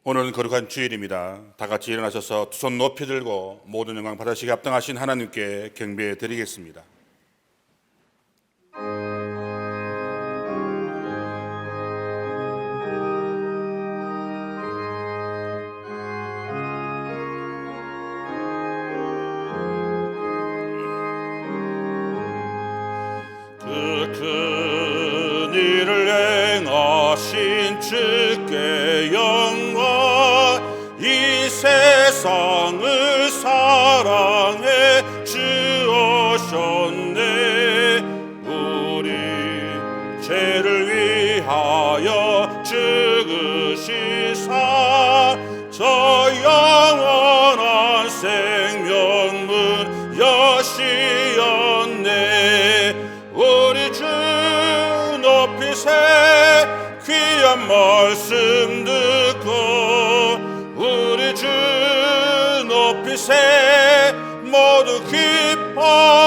오늘은 거룩한 주일입니다. 다 같이 일어나셔서 두 손 높이 들고 모든 영광 받으시기 합당하신 하나님께 경배해 드리겠습니다. 그 큰 일을 행하신 주께 영광, 이 세상을 사랑해 주오셨네. 우리 죄를 위하여 죽으시사 저 영원한 생명문 여시었네. 우리 주 높이세 귀한 말씀 듣고, 우리 주 높이세 모두 기뻐하며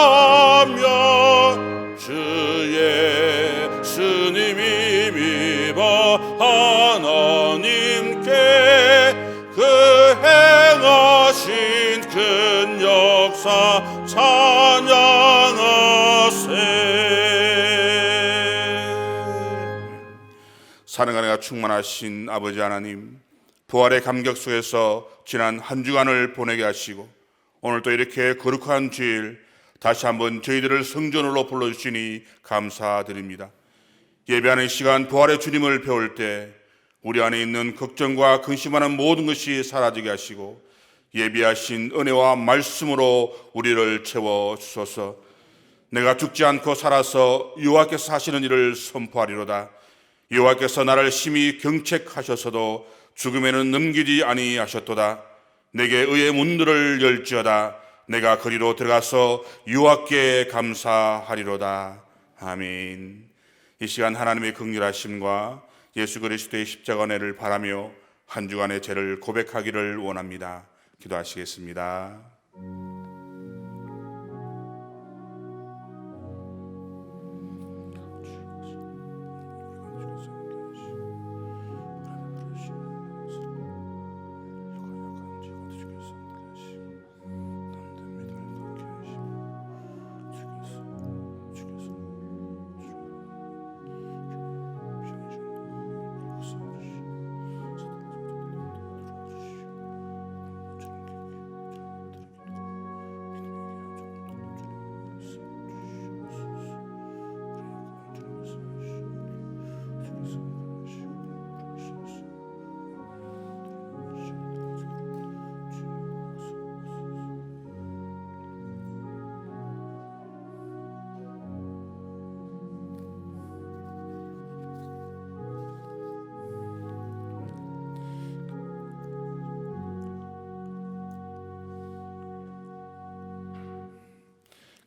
주 예수님이 믿어 하나님께 그 행하신 큰 역사 찬양하세. 사랑과 은혜가 충만하신 아버지 하나님, 부활의 감격 속에서 지난 한 주간을 보내게 하시고 오늘 또 이렇게 거룩한 주일 다시 한번 저희들을 성전으로 불러주시니 감사드립니다. 예배하는 시간 부활의 주님을 배울 때 우리 안에 있는 걱정과 근심하는 모든 것이 사라지게 하시고 예비하신 은혜와 말씀으로 우리를 채워주소서. 내가 죽지 않고 살아서 여호와께서 하시는 일을 선포하리로다. 여호와께서 나를 심히 경책하셔서도 죽음에는 넘기지 아니하셨도다. 내게 의의 문들을 열지어다. 내가 거리로 들어가서 여호와께 감사하리로다. 아멘. 이 시간 하나님의 긍휼하심과 예수 그리스도의 십자가 은혜를 바라며 한 주간의 죄를 고백하기를 원합니다. 기도하시겠습니다.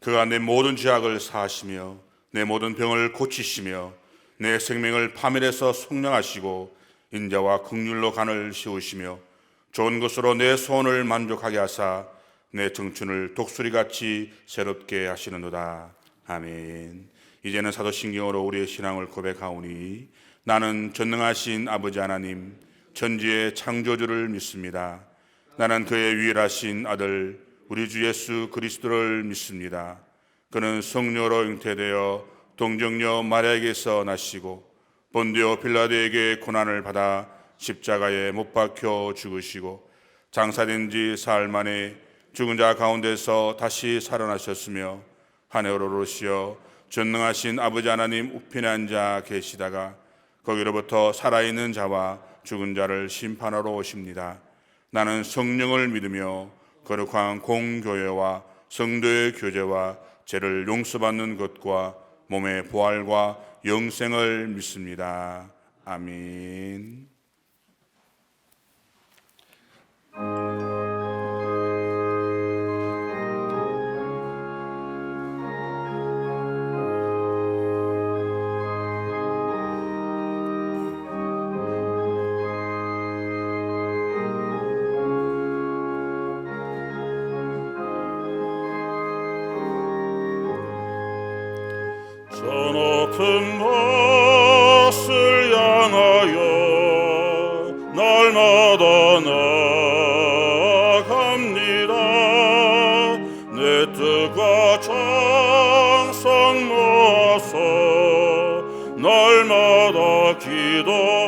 그가 내 모든 죄악을 사하시며 내 모든 병을 고치시며 내 생명을 파멸해서 속량하시고 인자와 긍휼로 간을 씌우시며 좋은 것으로 내 소원을 만족하게 하사 내 청춘을 독수리같이 새롭게 하시는도다. 아멘. 이제는 사도신경으로 우리의 신앙을 고백하오니 나는 전능하신 아버지 하나님 천지의 창조주를 믿습니다. 나는 그의 유일하신 아들 우리 주 예수 그리스도를 믿습니다. 그는 성령으로 잉태되어 동정녀 마리아에게서 나시고 본디오 빌라도에게 고난을 받아 십자가에 못 박혀 죽으시고 장사된 지 사흘 만에 죽은 자 가운데서 다시 살아나셨으며 하늘로 오르시어 전능하신 아버지 하나님 우편에 앉아 계시다가 거기로부터 살아있는 자와 죽은 자를 심판하러 오십니다. 나는 성령을 믿으며 거룩한 공교회와 성도의 교제와 죄를 용서받는 것과 몸의 부활과 영생을 믿습니다. 아멘. 저 높은 곳을 향하여 날마다 뜻과 정성 모아서 날마다 기도합니다.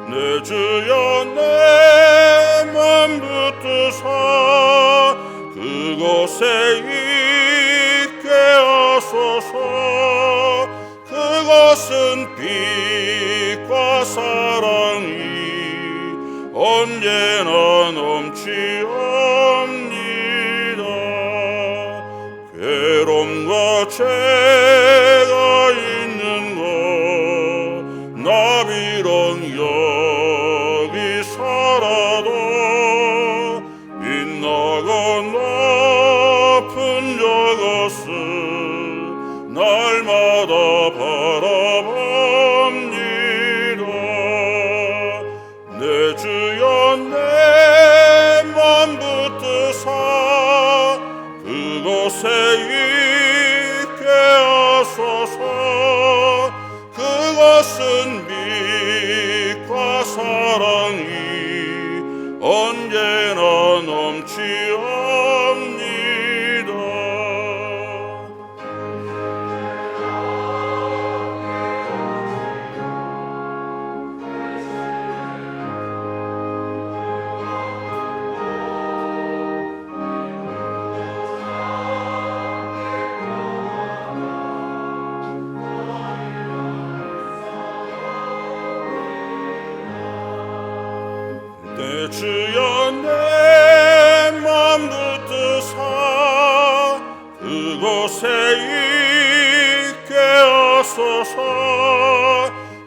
내 주여 내 맘 붙드사 그곳에 있게 하소서. 그것은 빛과 사랑이 언제나 넘치옵니다. 괴로움과 죄가 있는 것 나 비록 여기 살아도 빛나고 높은 저것을 날마다 바라봅니다. 내 주여 내 맘 붙드사 그곳에 있게 하소서. 그것은 빛과 사랑이 언제나 넘치옵니다. 내 주여 내 맘 붙드사 그곳에 있게 하소서.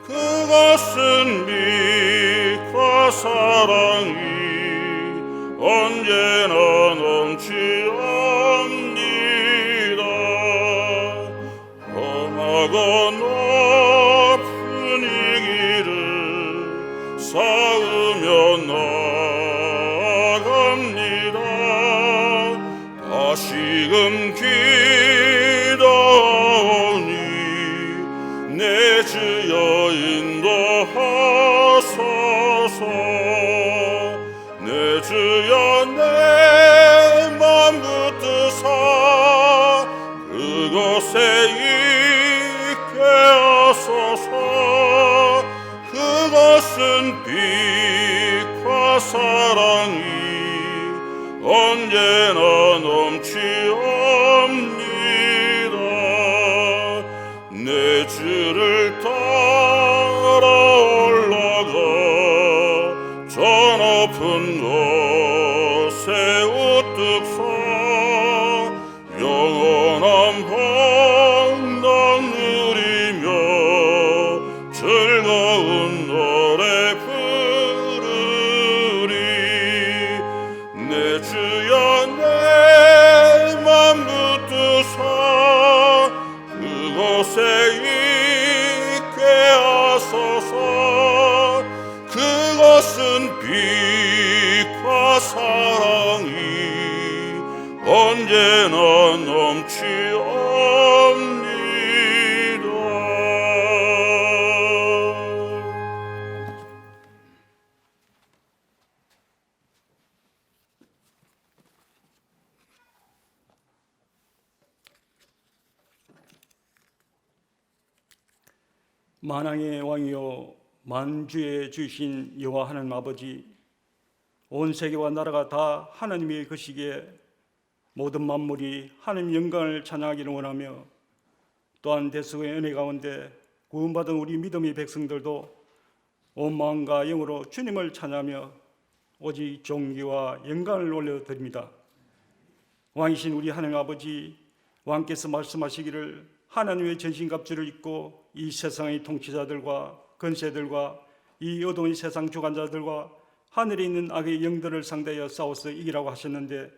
그것은 빛과 사랑이 언제나 넘치옵니다. 험하고 높은 이 길을 쌓으며 나아갑니다. 다시금 기도하오니 내 주여 인도하소서. 내 주여 내 맘 붙드사 그곳에 있게 하소서. 그것은 빛과 사랑이 언제나 넘치옵니다. 내 주를 따라 올라가 저 높은 곳에 우뚝 서 영원한 평강 누리며 즐거운 노래 부르리. 내 주여 내 맘 붙드사 그곳에 있게 하소서. 그것은 빛과 사랑이 언제나 넘치옵니다. 만왕의 왕이요 만주의 주신 여호와 하나님 아버지, 온 세계와 나라가 다 하나님의 것이기에 모든 만물이 하나님 영광을 찬양하기를 원하며, 또한 대속의 은혜 가운데 구원받은 우리 믿음의 백성들도 온 마음과 영으로 주님을 찬양하며 오직 존귀와 영광을 올려드립니다. 왕이신 우리 하나님 아버지, 왕께서 말씀하시기를 하나님의 전신갑주를 입고 이 세상의 통치자들과 권세들과 이 어두운 세상 주관자들과 하늘에 있는 악의 영들을 상대하여 싸워서 이기라고 하셨는데,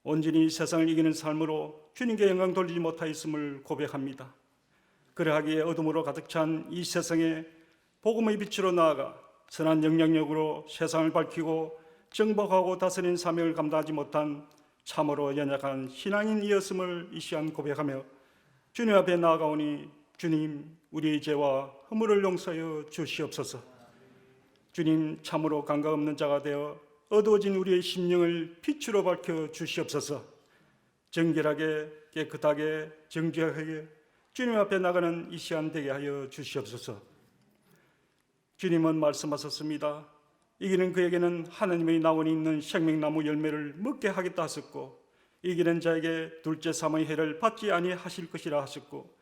온전히 세상을 이기는 삶으로 주님께 영광 돌리지 못하였음을 고백합니다. 그러하기에 어둠으로 가득 찬 이 세상에 복음의 빛으로 나아가 선한 영향력으로 세상을 밝히고 정복하고 다스리는 사명을 감당하지 못한 참으로 연약한 신앙인이었음을 이 시간 고백하며 주님 앞에 나아가오니, 주님, 우리의 죄와 허물을 용서하여 주시옵소서. 주님, 참으로 감각 없는 자가 되어 어두워진 우리의 심령을 빛으로 밝혀 주시옵소서. 정결하게 깨끗하게 정직하게 주님 앞에 나가는 이 시간 되게 하여 주시옵소서. 주님은 말씀하셨습니다. 이기는 그에게는 하나님의 나원이 있는 생명나무 열매를 먹게 하겠다 하셨고, 이기는 자에게 둘째 사망의 해를 받지 아니하실 것이라 하셨고,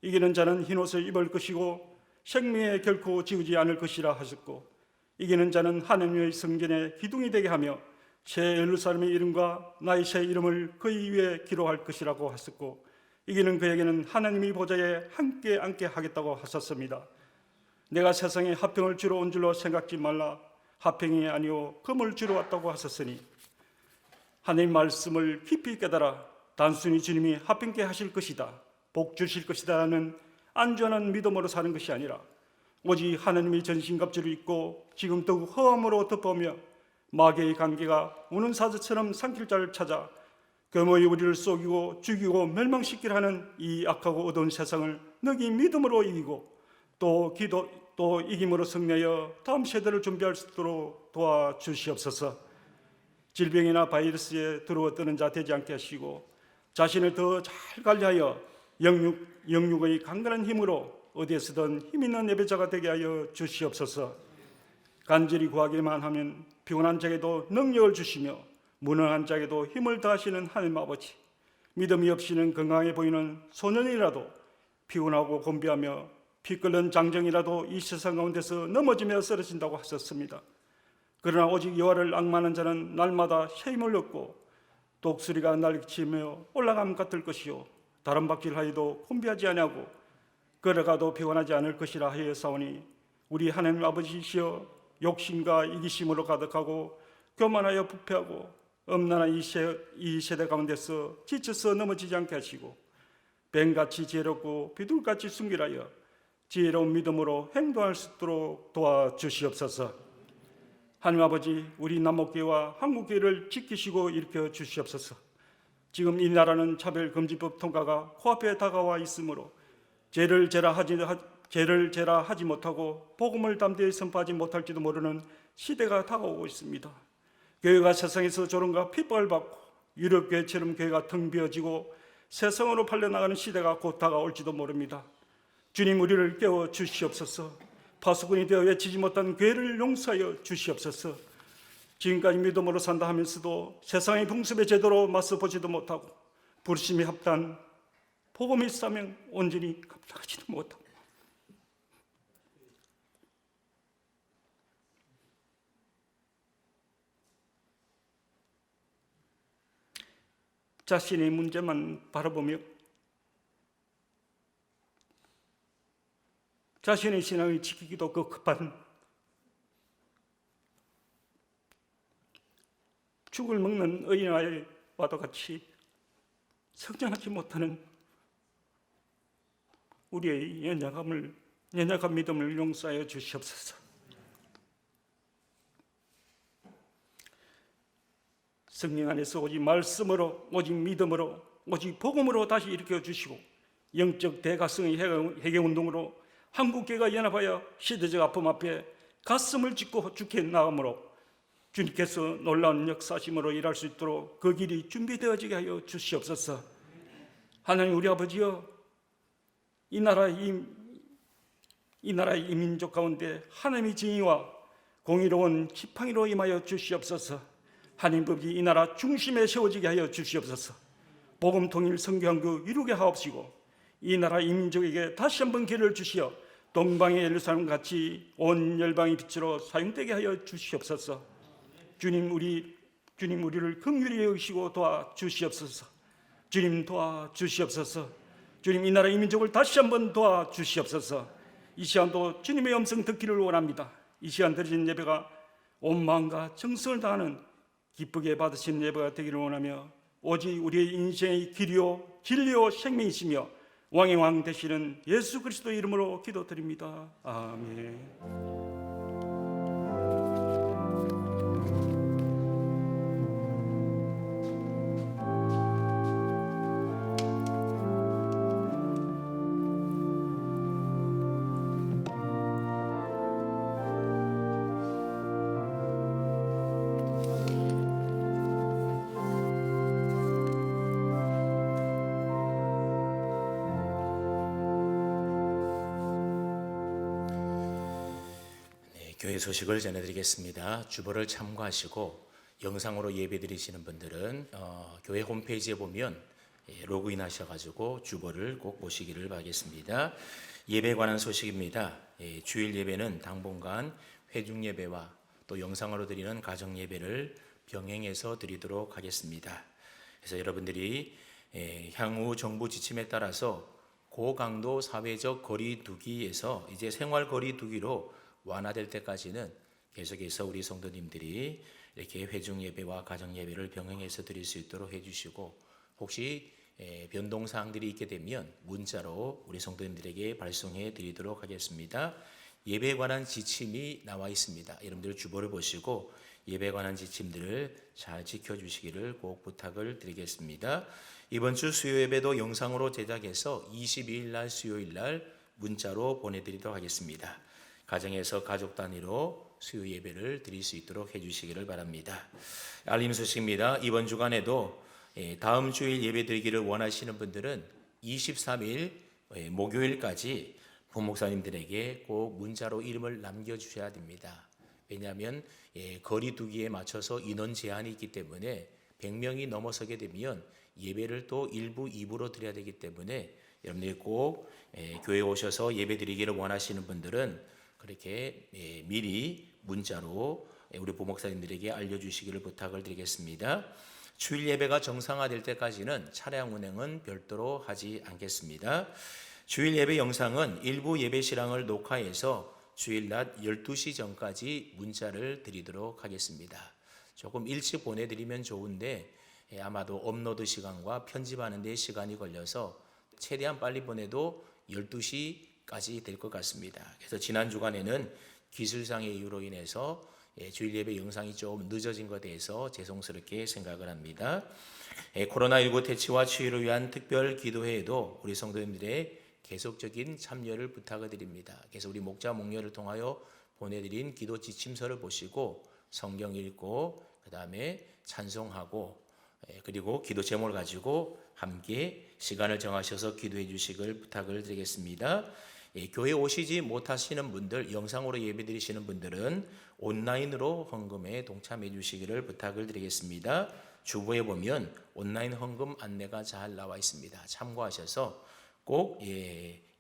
이기는 자는 흰옷을 입을 것이고 생명에 결코 지우지 않을 것이라 하셨고, 이기는 자는 하나님의 성전의 기둥이 되게 하며 새 예루살렘의 이름과 나의 새 이름을 그의 위에 기록할 것이라고 하셨고, 이기는 그에게는 하나님의 보좌에 함께 앉게 하겠다고 하셨습니다. 내가 세상에 화평을 주러 온 줄로 생각지 말라. 화평이 아니오 금을 주러 왔다고 하셨으니, 하나님 말씀을 깊이 깨달아 단순히 주님이 화평케 하실 것이다, 복 주실 것이다 하는 안전한 믿음으로 사는 것이 아니라 오직 하나님의 전신갑주를 입고 지금 더욱 허함으로 덮어오며 마귀의 관계가 우는 사자처럼 삼킬 자를 찾아 금의 우리를 속이고 죽이고 멸망시키려 하는 이 악하고 어두운 세상을 너희 믿음으로 이기고 또 이김으로 승리하여 다음 세대를 준비할 수 있도록 도와주시옵소서. 질병이나 바이러스에 들어뜨는 자 되지 않게 하시고, 자신을 더 잘 관리하여 영육의 강건한 힘으로 어디에서든 힘 있는 예배자가 되게 하여 주시옵소서. 간절히 구하기만 하면 피곤한 자에게도 능력을 주시며 무능한 자에게도 힘을 더하시는 하나님 아버지, 믿음이 없이는 건강해 보이는 소년이라도 피곤하고 곤비하며 피 끓는 장정이라도 이 세상 가운데서 넘어지며 쓰러진다고 하셨습니다. 그러나 오직 여호와를 앙망하는 자는 날마다 새 힘을 얻고 독수리가 날치며 올라감 같을 것이요 다른 박질하여도 곤비하지 아니하고 걸어가도 피곤하지 않을 것이라 하였사오니, 우리 하나님 아버지시여, 욕심과 이기심으로 가득하고 교만하여 부패하고 엄난한 이 세대 가운데서 지쳐서 넘어지지 않게 하시고, 뱀같이 지혜롭고 비둘같이 순결하여 지혜로운 믿음으로 행동할 수 있도록 도와주시옵소서. 하나님 아버지, 우리 남목교회와 한국교회를 지키시고 일으켜 주시옵소서. 지금 이 나라는 차별금지법 통과가 코앞에 다가와 있으므로 죄를 제라 하지 못하고 복음을 담대히 선포하지 못할지도 모르는 시대가 다가오고 있습니다. 교회가 세상에서 조롱과 핍박을 받고 유럽교회처럼 교회가 텅 비어지고 세상으로 팔려나가는 시대가 곧 다가올지도 모릅니다. 주님, 우리를 깨워 주시옵소서. 파수꾼이 되어 외치지 못한 교회를 용서하여 주시옵소서. 지금까지 믿음으로 산다 하면서도 세상의 풍습에 제대로 맞서보지도 못하고 불심이 합단 복음이 싸면 온전히 감당하지도 못하고 자신의 문제만 바라보며 자신의 신앙을 지키기도 급한 죽을 먹는 어린아이와도 같이 성장하지 못하는 우리의 연약한 믿음을 용서하여 주시옵소서. 성령 안에서 오직 말씀으로, 오직 믿음으로, 오직 복음으로 다시 일으켜 주시고, 영적 대가성의 회개운동으로 한국교회가 연합하여 시대적 아픔 앞에 가슴을 찢고 죽게 나감으로 주님께서 놀라운 역사심으로 일할 수 있도록 그 길이 준비되어지게 하여 주시옵소서. 하나님 우리 아버지여, 이 나라의 민족 가운데 하나님의 정의와 공의로운 지팡이로 임하여 주시옵소서. 하나님 법이 이 나라 중심에 세워지게 하여 주시옵소서. 복음 통일 성교한국 이루게 하옵시고, 이 나라 이민족에게 다시 한번 기회를 주시어 동방의 예루살렘 같이 온 열방의 빛으로 사용되게 하여 주시옵소서. 주님 우리를 긍휼히 여기시고 도와주시옵소서. 주님 도와주시옵소서. 주님 이 나라 이민족을 다시 한번 도와주시옵소서. 이 시간도 주님의 음성 듣기를 원합니다. 이 시간 드리는 예배가 온 마음과 정성을 다하는 기쁘게 받으신 예배가 되기를 원하며, 오직 우리의 인생의 길이요 진리요 생명이시며 왕의 왕 되시는 예수 그리스도 이름으로 기도드립니다. 아멘. 교회 소식을 전해드리겠습니다. 주보를 참고하시고 영상으로 예배드리시는 분들은 교회 홈페이지에 보면 로그인 하셔가지고 주보를 꼭 보시기를 바라겠습니다. 예배에 관한 소식입니다. 주일 예배는 당분간 회중 예배와 또 영상으로 드리는 가정 예배를 병행해서 드리도록 하겠습니다. 그래서 여러분들이 향후 정부 지침에 따라서 고강도 사회적 거리두기에서 이제 생활 거리두기로 완화될 때까지는 계속해서 우리 성도님들이 이렇게 회중 예배와 가정 예배를 병행해서 드릴 수 있도록 해주시고, 혹시 변동 사항들이 있게 되면 문자로 우리 성도님들에게 발송해 드리도록 하겠습니다. 예배에 관한 지침이 나와 있습니다. 여러분들 주보를 보시고 예배에 관한 지침들을 잘 지켜주시기를 꼭 부탁을 드리겠습니다. 이번 주 수요 예배도 영상으로 제작해서 22일 날 수요일 날 문자로 보내드리도록 하겠습니다. 가정에서 가족 단위로 수요 예배를 드릴 수 있도록 해주시기를 바랍니다. 알림 소식입니다. 이번 주간에도 다음 주일 예배 드리기를 원하시는 분들은 23일 목요일까지 부목사님들에게 꼭 문자로 이름을 남겨주셔야 됩니다. 왜냐하면 거리두기에 맞춰서 인원 제한이 있기 때문에 100명이 넘어서게 되면 예배를 또 1부, 2부로 드려야 되기 때문에 여러분들이 꼭 교회에 오셔서 예배 드리기를 원하시는 분들은 그렇게 미리 문자로 우리 부목사님들에게 알려주시기를 부탁을 드리겠습니다. 주일 예배가 정상화될 때까지는 차량 운행은 별도로 하지 않겠습니다. 주일 예배 영상은 일부 예배 실황을 녹화해서 주일 낮 12시 전까지 문자를 드리도록 하겠습니다. 조금 일찍 보내드리면 좋은데 아마도 업로드 시간과 편집하는 데 시간이 걸려서 최대한 빨리 보내도 12시까지 될 것 같습니다. 그래서 지난 주간에는 기술상의 이유로 인해서 주일 예배 영상이 좀 늦어진 것에 대해서 죄송스럽게 생각을 합니다. 코로나19 퇴치와 치유를 위한 특별 기도회에도 우리 성도님들의 계속적인 참여를 부탁을 드립니다. 그래서 우리 목자 목녀를 통하여 보내드린 기도 지침서를 보시고 성경 읽고 그 다음에 찬송하고 그리고 기도 제목을 가지고 함께 시간을 정하셔서 기도해 주시길 부탁을 드리겠습니다. 교회 오시지 못하시는 분들, 영상으로 예배 드리시는 분들은 온라인으로 헌금에 동참해 주시기를 부탁을 드리겠습니다. 주보에 보면 온라인 헌금 안내가 잘 나와 있습니다. 참고하셔서 꼭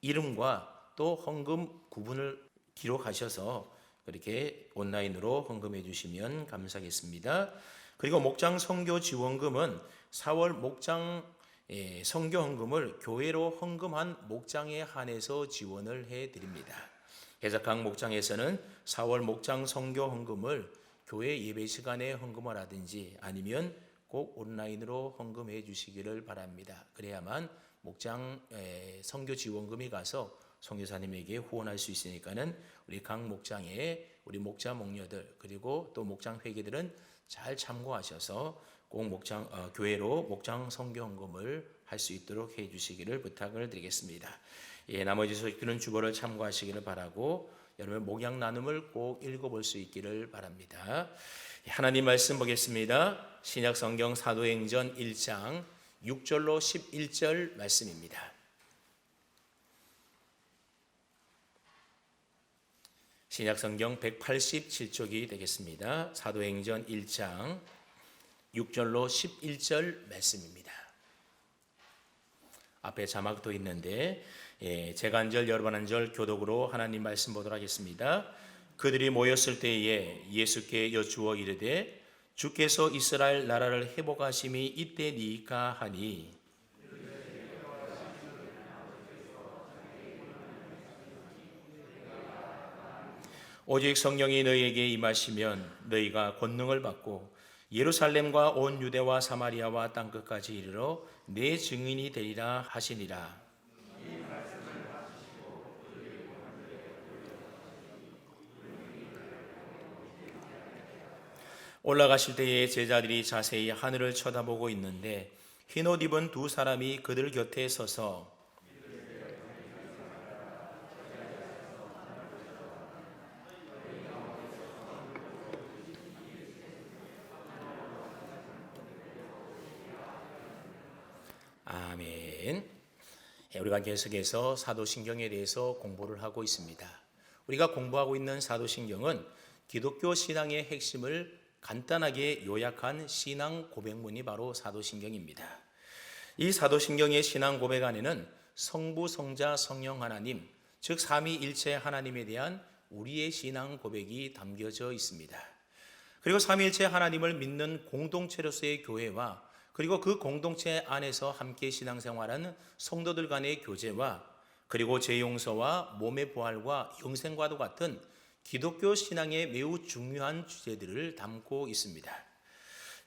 이름과 또 헌금 구분을 기록하셔서 그렇게 온라인으로 헌금해 주시면 감사하겠습니다. 그리고 목장 선교 지원금은 4월 목장 선교 헌금을 교회로 헌금한 목장에 한해서 지원을 해 드립니다. 그래서 각 목장에서는 4월 목장 선교 헌금을 교회 예배 시간에 헌금을 하든지 아니면 꼭 온라인으로 헌금해 주시기를 바랍니다. 그래야만 목장 선교 지원금이 가서 선교사님에게 후원할 수 있으니까는 우리 각 목장에 우리 목자 목녀들 그리고 또 목장 회계들은 잘 참고하셔서 꼭 목장 교회로 목장 선교 헌금을 할 수 있도록 해 주시기를 부탁을 드리겠습니다. 나머지 소식들은 주보를 참고하시기를 바라고 여러분 목양 나눔을 꼭 읽어볼 수 있기를 바랍니다. 하나님 말씀 보겠습니다. 신약 성경 사도행전 1장 6절로 11절 말씀입니다. 신약 성경 187쪽이 되겠습니다. 사도행전 1장 6절로 11절 말씀입니다. 앞에 자막도 있는데 제가 한 절 여러분 한 절 교독으로 하나님 말씀 보도록 하겠습니다. 그들이 모였을 때에 예수께 여쭈어 이르되 주께서 이스라엘 나라를 회복하심이 이때니까 하니 오직 성령이 너희에게 임하시면 너희가 권능을 받고 예루살렘과 온 유대와 사마리아와 땅끝까지 이르러 내 증인이 되리라 하시니라. 올라가실 때에 제자들이 자세히 하늘을 쳐다보고 있는데 흰옷 입은 두 사람이 그들 곁에 서서 아멘. 우리가 계속해서 사도신경에 대해서 공부를 하고 있습니다. 우리가 공부하고 있는 사도신경은 기독교 신앙의 핵심을 간단하게 요약한 신앙 고백문이 바로 사도신경입니다. 이 사도신경의 신앙 고백 안에는 성부, 성자, 성령 하나님, 즉 삼위일체 하나님에 대한 우리의 신앙 고백이 담겨져 있습니다. 그리고 삼위일체 하나님을 믿는 공동체로서의 교회와 그리고 그 공동체 안에서 함께 신앙생활하는 성도들 간의 교제와 그리고 죄용서와 몸의 부활과 영생과도 같은 기독교 신앙의 매우 중요한 주제들을 담고 있습니다.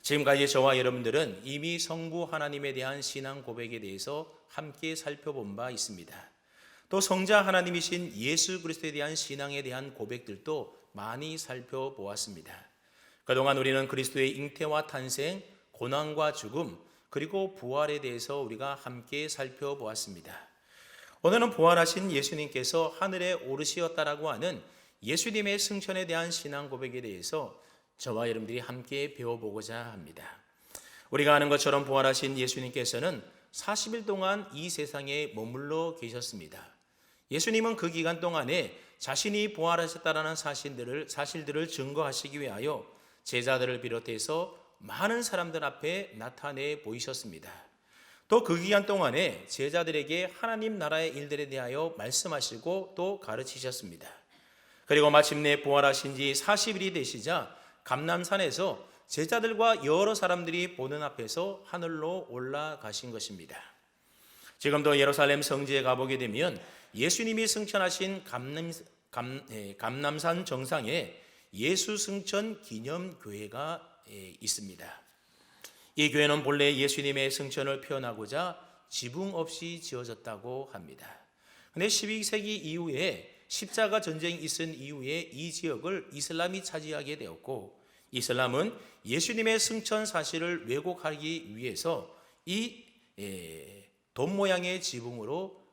지금까지 저와 여러분들은 이미 성부 하나님에 대한 신앙 고백에 대해서 함께 살펴본 바 있습니다. 또 성자 하나님이신 예수 그리스도에 대한 신앙에 대한 고백들도 많이 살펴보았습니다. 그동안 우리는 그리스도의 잉태와 탄생, 고난과 죽음, 그리고 부활에 대해서 우리가 함께 살펴보았습니다. 오늘은 부활하신 예수님께서 하늘에 오르시었다라고 하는 예수님의 승천에 대한 신앙 고백에 대해서 저와 여러분들이 함께 배워보고자 합니다. 우리가 아는 것처럼 부활하신 예수님께서는 40일 동안 이 세상에 머물러 계셨습니다. 예수님은 그 기간 동안에 자신이 부활하셨다라는 사실들을 증거하시기 위하여 제자들을 비롯해서 많은 사람들 앞에 나타내 보이셨습니다. 또 그 기간 동안에 제자들에게 하나님 나라의 일들에 대하여 말씀하시고 또 가르치셨습니다. 그리고 마침내 부활하신 지 40일이 되시자 감람산에서 제자들과 여러 사람들이 보는 앞에서 하늘로 올라가신 것입니다. 지금도 예루살렘 성지에 가보게 되면 예수님이 승천하신 감람산 정상에 예수 승천 기념교회가 있습니다. 이 교회는 본래 예수님의 승천을 표현하고자 지붕 없이 지어졌다고 합니다. 그런데 12세기 이후에 십자가 전쟁이 있은 이후에 이 지역을 이슬람이 차지하게 되었고, 이슬람은 예수님의 승천 사실을 왜곡하기 위해서 이 돔 모양의 지붕으로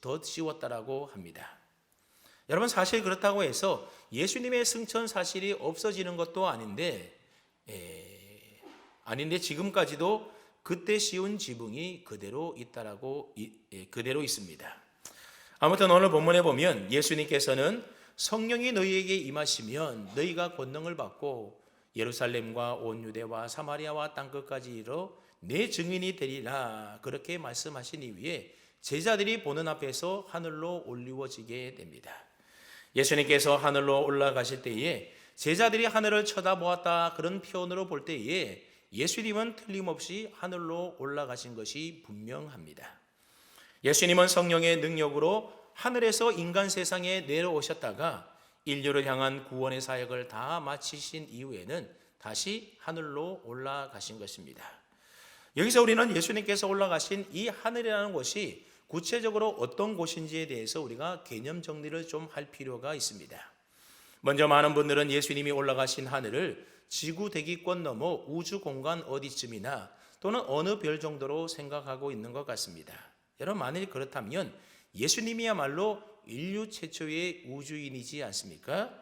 더 씌웠다라고 합니다. 여러분, 사실 그렇다고 해서 예수님의 승천 사실이 없어지는 것도 아닌데 지금까지도 그때 씌운 지붕이 그대로 그대로 있습니다. 아무튼 오늘 본문에 보면 예수님께서는 성령이 너희에게 임하시면 너희가 권능을 받고 예루살렘과 온 유대와 사마리아와 땅끝까지 이르러 내 증인이 되리라, 그렇게 말씀하신 이후에 제자들이 보는 앞에서 하늘로 올리워지게 됩니다. 예수님께서 하늘로 올라가실 때에 제자들이 하늘을 쳐다보았다, 그런 표현으로 볼 때에 예수님은 틀림없이 하늘로 올라가신 것이 분명합니다. 예수님은 성령의 능력으로 하늘에서 인간 세상에 내려오셨다가 인류를 향한 구원의 사역을 다 마치신 이후에는 다시 하늘로 올라가신 것입니다. 여기서 우리는 예수님께서 올라가신 이 하늘이라는 곳이 구체적으로 어떤 곳인지에 대해서 우리가 개념 정리를 좀 할 필요가 있습니다. 먼저 많은 분들은 예수님이 올라가신 하늘을 지구 대기권 넘어 우주 공간 어디쯤이나 또는 어느 별 정도로 생각하고 있는 것 같습니다. 여러분, 만일 그렇다면 예수님이야말로 인류 최초의 우주인이지 않습니까?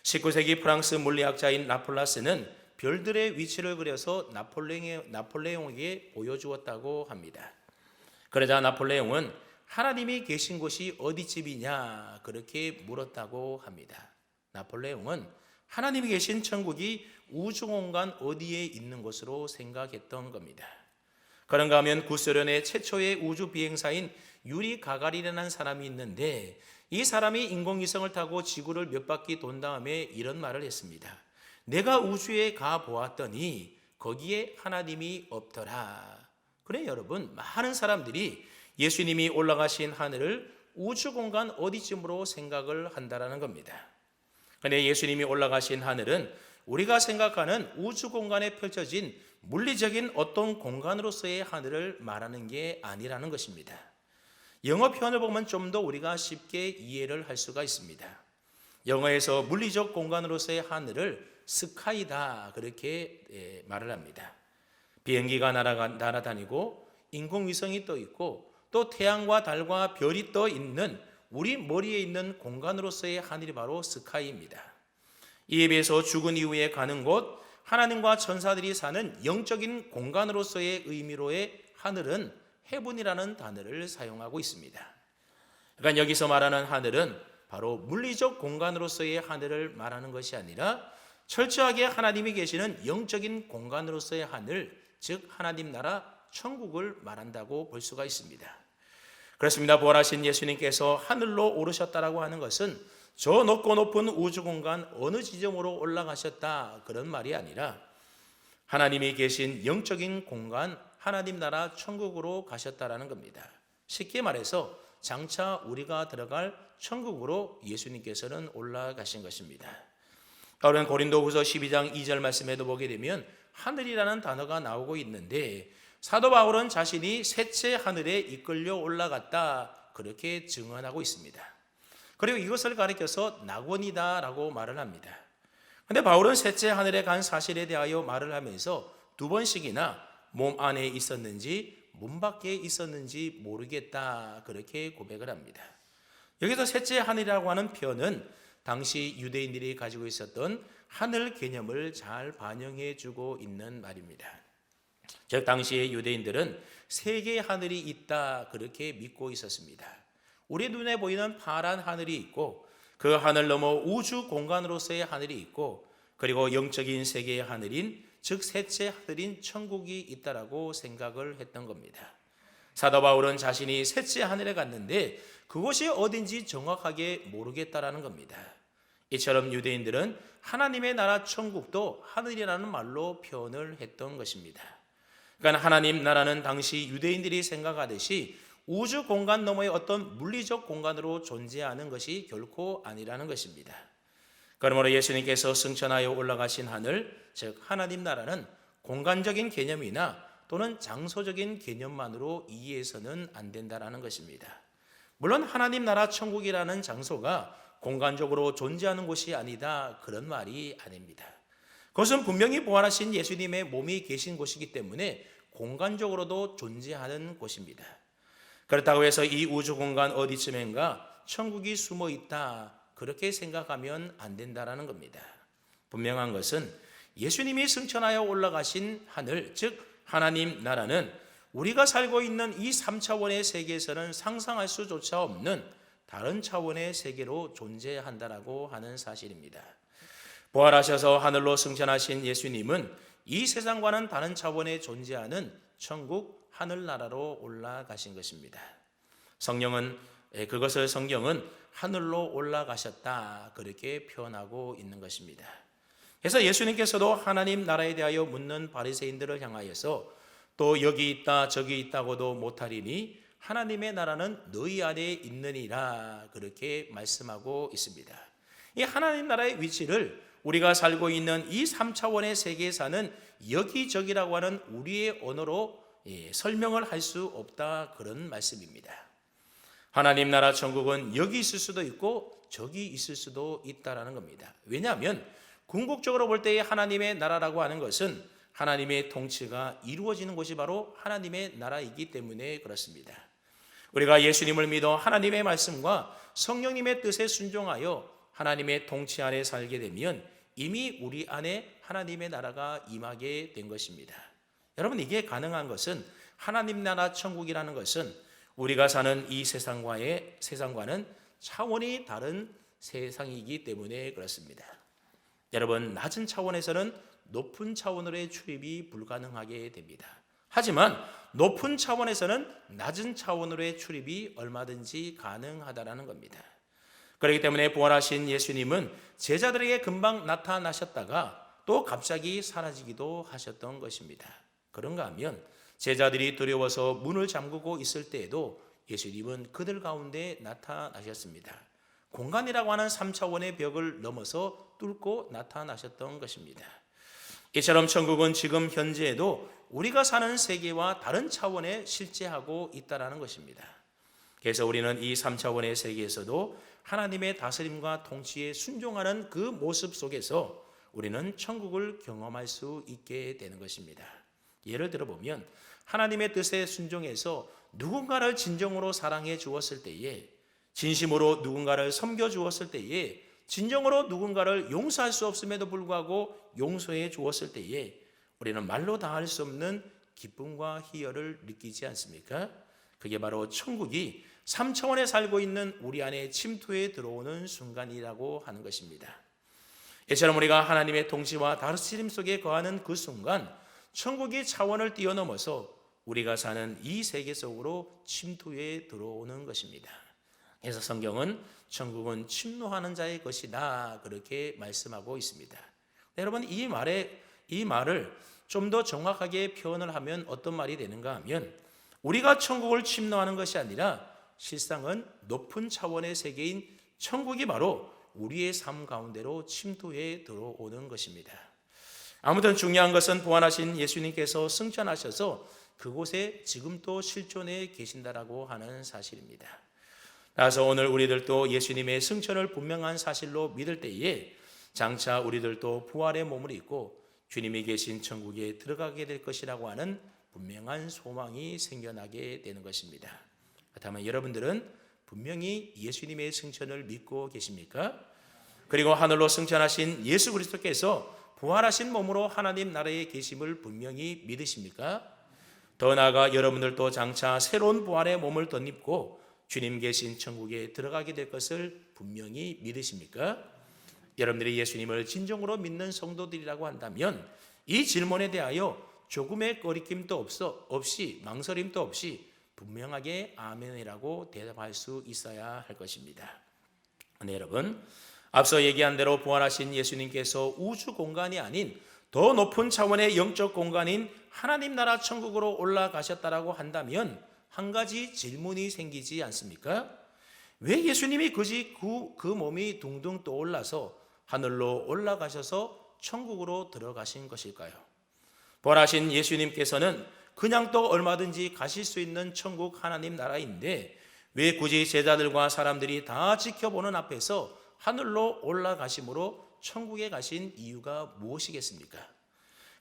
19세기 프랑스 물리학자인 라플라스는 별들의 위치를 그려서 나폴레옹에게 보여주었다고 합니다. 그러자 나폴레옹은 하나님이 계신 곳이 어디쯤이냐, 그렇게 물었다고 합니다. 나폴레옹은 하나님이 계신 천국이 우주공간 어디에 있는 것으로 생각했던 겁니다. 그런가 하면 구소련의 최초의 우주 비행사인 유리 가가린이라는 사람이 있는데, 이 사람이 인공위성을 타고 지구를 몇 바퀴 돈 다음에 이런 말을 했습니다. 내가 우주에 가보았더니 거기에 하나님이 없더라. 그래, 여러분, 많은 사람들이 예수님이 올라가신 하늘을 우주공간 어디쯤으로 생각을 한다라는 겁니다. 그런데 예수님이 올라가신 하늘은 우리가 생각하는 우주공간에 펼쳐진 물리적인 어떤 공간으로서의 하늘을 말하는 게 아니라는 것입니다. 영어 표현을 보면 좀 더 우리가 쉽게 이해를 할 수가 있습니다. 영어에서 물리적 공간으로서의 하늘을 스카이다, 그렇게 말을 합니다. 비행기가 날아다니고 인공위성이 떠 있고 또 태양과 달과 별이 떠 있는 우리 머리에 있는 공간으로서의 하늘이 바로 스카이입니다. 이에 비해서 죽은 이후에 가는 곳, 하나님과 천사들이 사는 영적인 공간으로서의 의미로의 하늘은 헤븐이라는 단어를 사용하고 있습니다. 그러니까 여기서 말하는 하늘은 바로 물리적 공간으로서의 하늘을 말하는 것이 아니라 철저하게 하나님이 계시는 영적인 공간으로서의 하늘, 즉 하나님 나라 천국을 말한다고 볼 수가 있습니다. 그렇습니다. 부활하신 예수님께서 하늘로 오르셨다라고 하는 것은 저 높고 높은 우주 공간 어느 지점으로 올라가셨다 그런 말이 아니라 하나님이 계신 영적인 공간, 하나님 나라 천국으로 가셨다라는 겁니다. 쉽게 말해서 장차 우리가 들어갈 천국으로 예수님께서는 올라가신 것입니다. 바울은 고린도후서 12장 2절 말씀에도 보게 되면 하늘이라는 단어가 나오고 있는데 사도 바울은 자신이 셋째 하늘에 이끌려 올라갔다 그렇게 증언하고 있습니다. 그리고 이것을 가리켜서 낙원이다라고 말을 합니다. 그런데 바울은 셋째 하늘에 간 사실에 대하여 말을 하면서 두 번씩이나 몸 안에 있었는지 문 밖에 있었는지 모르겠다 그렇게 고백을 합니다. 여기서 셋째 하늘이라고 하는 표현은 당시 유대인들이 가지고 있었던 하늘 개념을 잘 반영해 주고 있는 말입니다. 즉 당시의 유대인들은 세 개의 하늘이 있다 그렇게 믿고 있었습니다. 우리 눈에 보이는 파란 하늘이 있고 그 하늘 넘어 우주 공간으로서의 하늘이 있고 그리고 영적인 세계의 하늘인 즉 셋째 하늘인 천국이 있다라고 생각을 했던 겁니다. 사도 바울은 자신이 셋째 하늘에 갔는데 그곳이 어딘지 정확하게 모르겠다라는 겁니다. 이처럼 유대인들은 하나님의 나라 천국도 하늘이라는 말로 표현을 했던 것입니다. 그러니까 하나님 나라는 당시 유대인들이 생각하듯이 우주 공간 너머의 어떤 물리적 공간으로 존재하는 것이 결코 아니라는 것입니다. 그러므로 예수님께서 승천하여 올라가신 하늘, 즉 하나님 나라는 공간적인 개념이나 또는 장소적인 개념만으로 이해해서는 안 된다라는 것입니다. 물론 하나님 나라 천국이라는 장소가 공간적으로 존재하는 곳이 아니다 그런 말이 아닙니다. 그것은 분명히 부활하신 예수님의 몸이 계신 곳이기 때문에 공간적으로도 존재하는 곳입니다. 그렇다고 해서 이 우주 공간 어디쯤인가 천국이 숨어 있다 그렇게 생각하면 안 된다라는 겁니다. 분명한 것은 예수님이 승천하여 올라가신 하늘, 즉 하나님 나라는 우리가 살고 있는 이 3차원의 세계에서는 상상할 수조차 없는 다른 차원의 세계로 존재한다라고 하는 사실입니다. 부활하셔서 하늘로 승천하신 예수님은 이 세상과는 다른 차원에 존재하는 천국 하늘나라로 올라가신 것입니다. 그것을 성경은 하늘로 올라가셨다 그렇게 표현하고 있는 것입니다. 그래서 예수님께서도 하나님 나라에 대하여 묻는 바리새인들을 향하여서 또 여기 있다 저기 있다고도 못하리니 하나님의 나라는 너희 안에 있느니라 그렇게 말씀하고 있습니다. 이 하나님 나라의 위치를 우리가 살고 있는 이 3차원의 세계에 사는 여기저기라고 하는 우리의 언어로 설명을 할 수 없다 그런 말씀입니다. 하나님 나라 천국은 여기 있을 수도 있고 저기 있을 수도 있다라는 겁니다. 왜냐하면 궁극적으로 볼 때의 하나님의 나라라고 하는 것은 하나님의 통치가 이루어지는 곳이 바로 하나님의 나라이기 때문에 그렇습니다. 우리가 예수님을 믿어 하나님의 말씀과 성령님의 뜻에 순종하여 하나님의 통치 안에 살게 되면 이미 우리 안에 하나님의 나라가 임하게 된 것입니다. 여러분, 이게 가능한 것은 하나님 나라 천국이라는 것은 우리가 사는 이 세상과는 차원이 다른 세상이기 때문에 그렇습니다. 여러분, 낮은 차원에서는 높은 차원으로의 출입이 불가능하게 됩니다. 하지만 높은 차원에서는 낮은 차원으로의 출입이 얼마든지 가능하다라는 겁니다. 그렇기 때문에 부활하신 예수님은 제자들에게 금방 나타나셨다가 또 갑자기 사라지기도 하셨던 것입니다. 그런가 하면 제자들이 두려워서 문을 잠그고 있을 때에도 예수님은 그들 가운데 나타나셨습니다. 공간이라고 하는 3차원의 벽을 넘어서 뚫고 나타나셨던 것입니다. 이처럼 천국은 지금 현재에도 우리가 사는 세계와 다른 차원에 실제하고 있다는 것입니다. 그래서 우리는 이 3차원의 세계에서도 하나님의 다스림과 통치에 순종하는 그 모습 속에서 우리는 천국을 경험할 수 있게 되는 것입니다. 예를 들어보면 하나님의 뜻에 순종해서 누군가를 진정으로 사랑해 주었을 때에, 진심으로 누군가를 섬겨 주었을 때에, 진정으로 누군가를 용서할 수 없음에도 불구하고 용서해 주었을 때에 우리는 말로 다 할 수 없는 기쁨과 희열을 느끼지 않습니까? 그게 바로 천국이 3차원에 살고 있는 우리 안에 침투해 들어오는 순간이라고 하는 것입니다. 이처럼 우리가 하나님의 통치와 다스림 속에 거하는 그 순간 천국의 차원을 뛰어넘어서 우리가 사는 이 세계 속으로 침투해 들어오는 것입니다. 그래서 성경은 천국은 침노하는 자의 것이다 그렇게 말씀하고 있습니다. 여러분, 이 말을 좀 더 정확하게 표현을 하면 어떤 말이 되는가 하면, 우리가 천국을 침노하는 것이 아니라 실상은 높은 차원의 세계인 천국이 바로 우리의 삶 가운데로 침투해 들어오는 것입니다. 아무튼 중요한 것은 부활하신 예수님께서 승천하셔서 그곳에 지금도 실존해 계신다라고 하는 사실입니다. 따라서 오늘 우리들도 예수님의 승천을 분명한 사실로 믿을 때에 장차 우리들도 부활의 몸을 입고 주님이 계신 천국에 들어가게 될 것이라고 하는 분명한 소망이 생겨나게 되는 것입니다. 그렇다면 여러분들은 분명히 예수님의 승천을 믿고 계십니까? 그리고 하늘로 승천하신 예수 그리스도께서 부활하신 몸으로 하나님 나라에 계심을 분명히 믿으십니까? 더 나아가 여러분들도 장차 새로운 부활의 몸을 덧입고 주님 계신 천국에 들어가게 될 것을 분명히 믿으십니까? 여러분들이 예수님을 진정으로 믿는 성도들이라고 한다면 이 질문에 대하여 조금의 거리낌도 없이 망설임도 없이 분명하게 아멘이라고 대답할 수 있어야 할 것입니다. 네, 여러분, 앞서 얘기한 대로 부활하신 예수님께서 우주 공간이 아닌 더 높은 차원의 영적 공간인 하나님 나라 천국으로 올라가셨다라고 한다면 한 가지 질문이 생기지 않습니까? 왜 예수님이 그 몸이 둥둥 떠올라서 하늘로 올라가셔서 천국으로 들어가신 것일까요? 부활하신 예수님께서는 그냥 또 얼마든지 가실 수 있는 천국 하나님 나라인데 왜 굳이 제자들과 사람들이 다 지켜보는 앞에서 하늘로 올라가심으로 천국에 가신 이유가 무엇이겠습니까?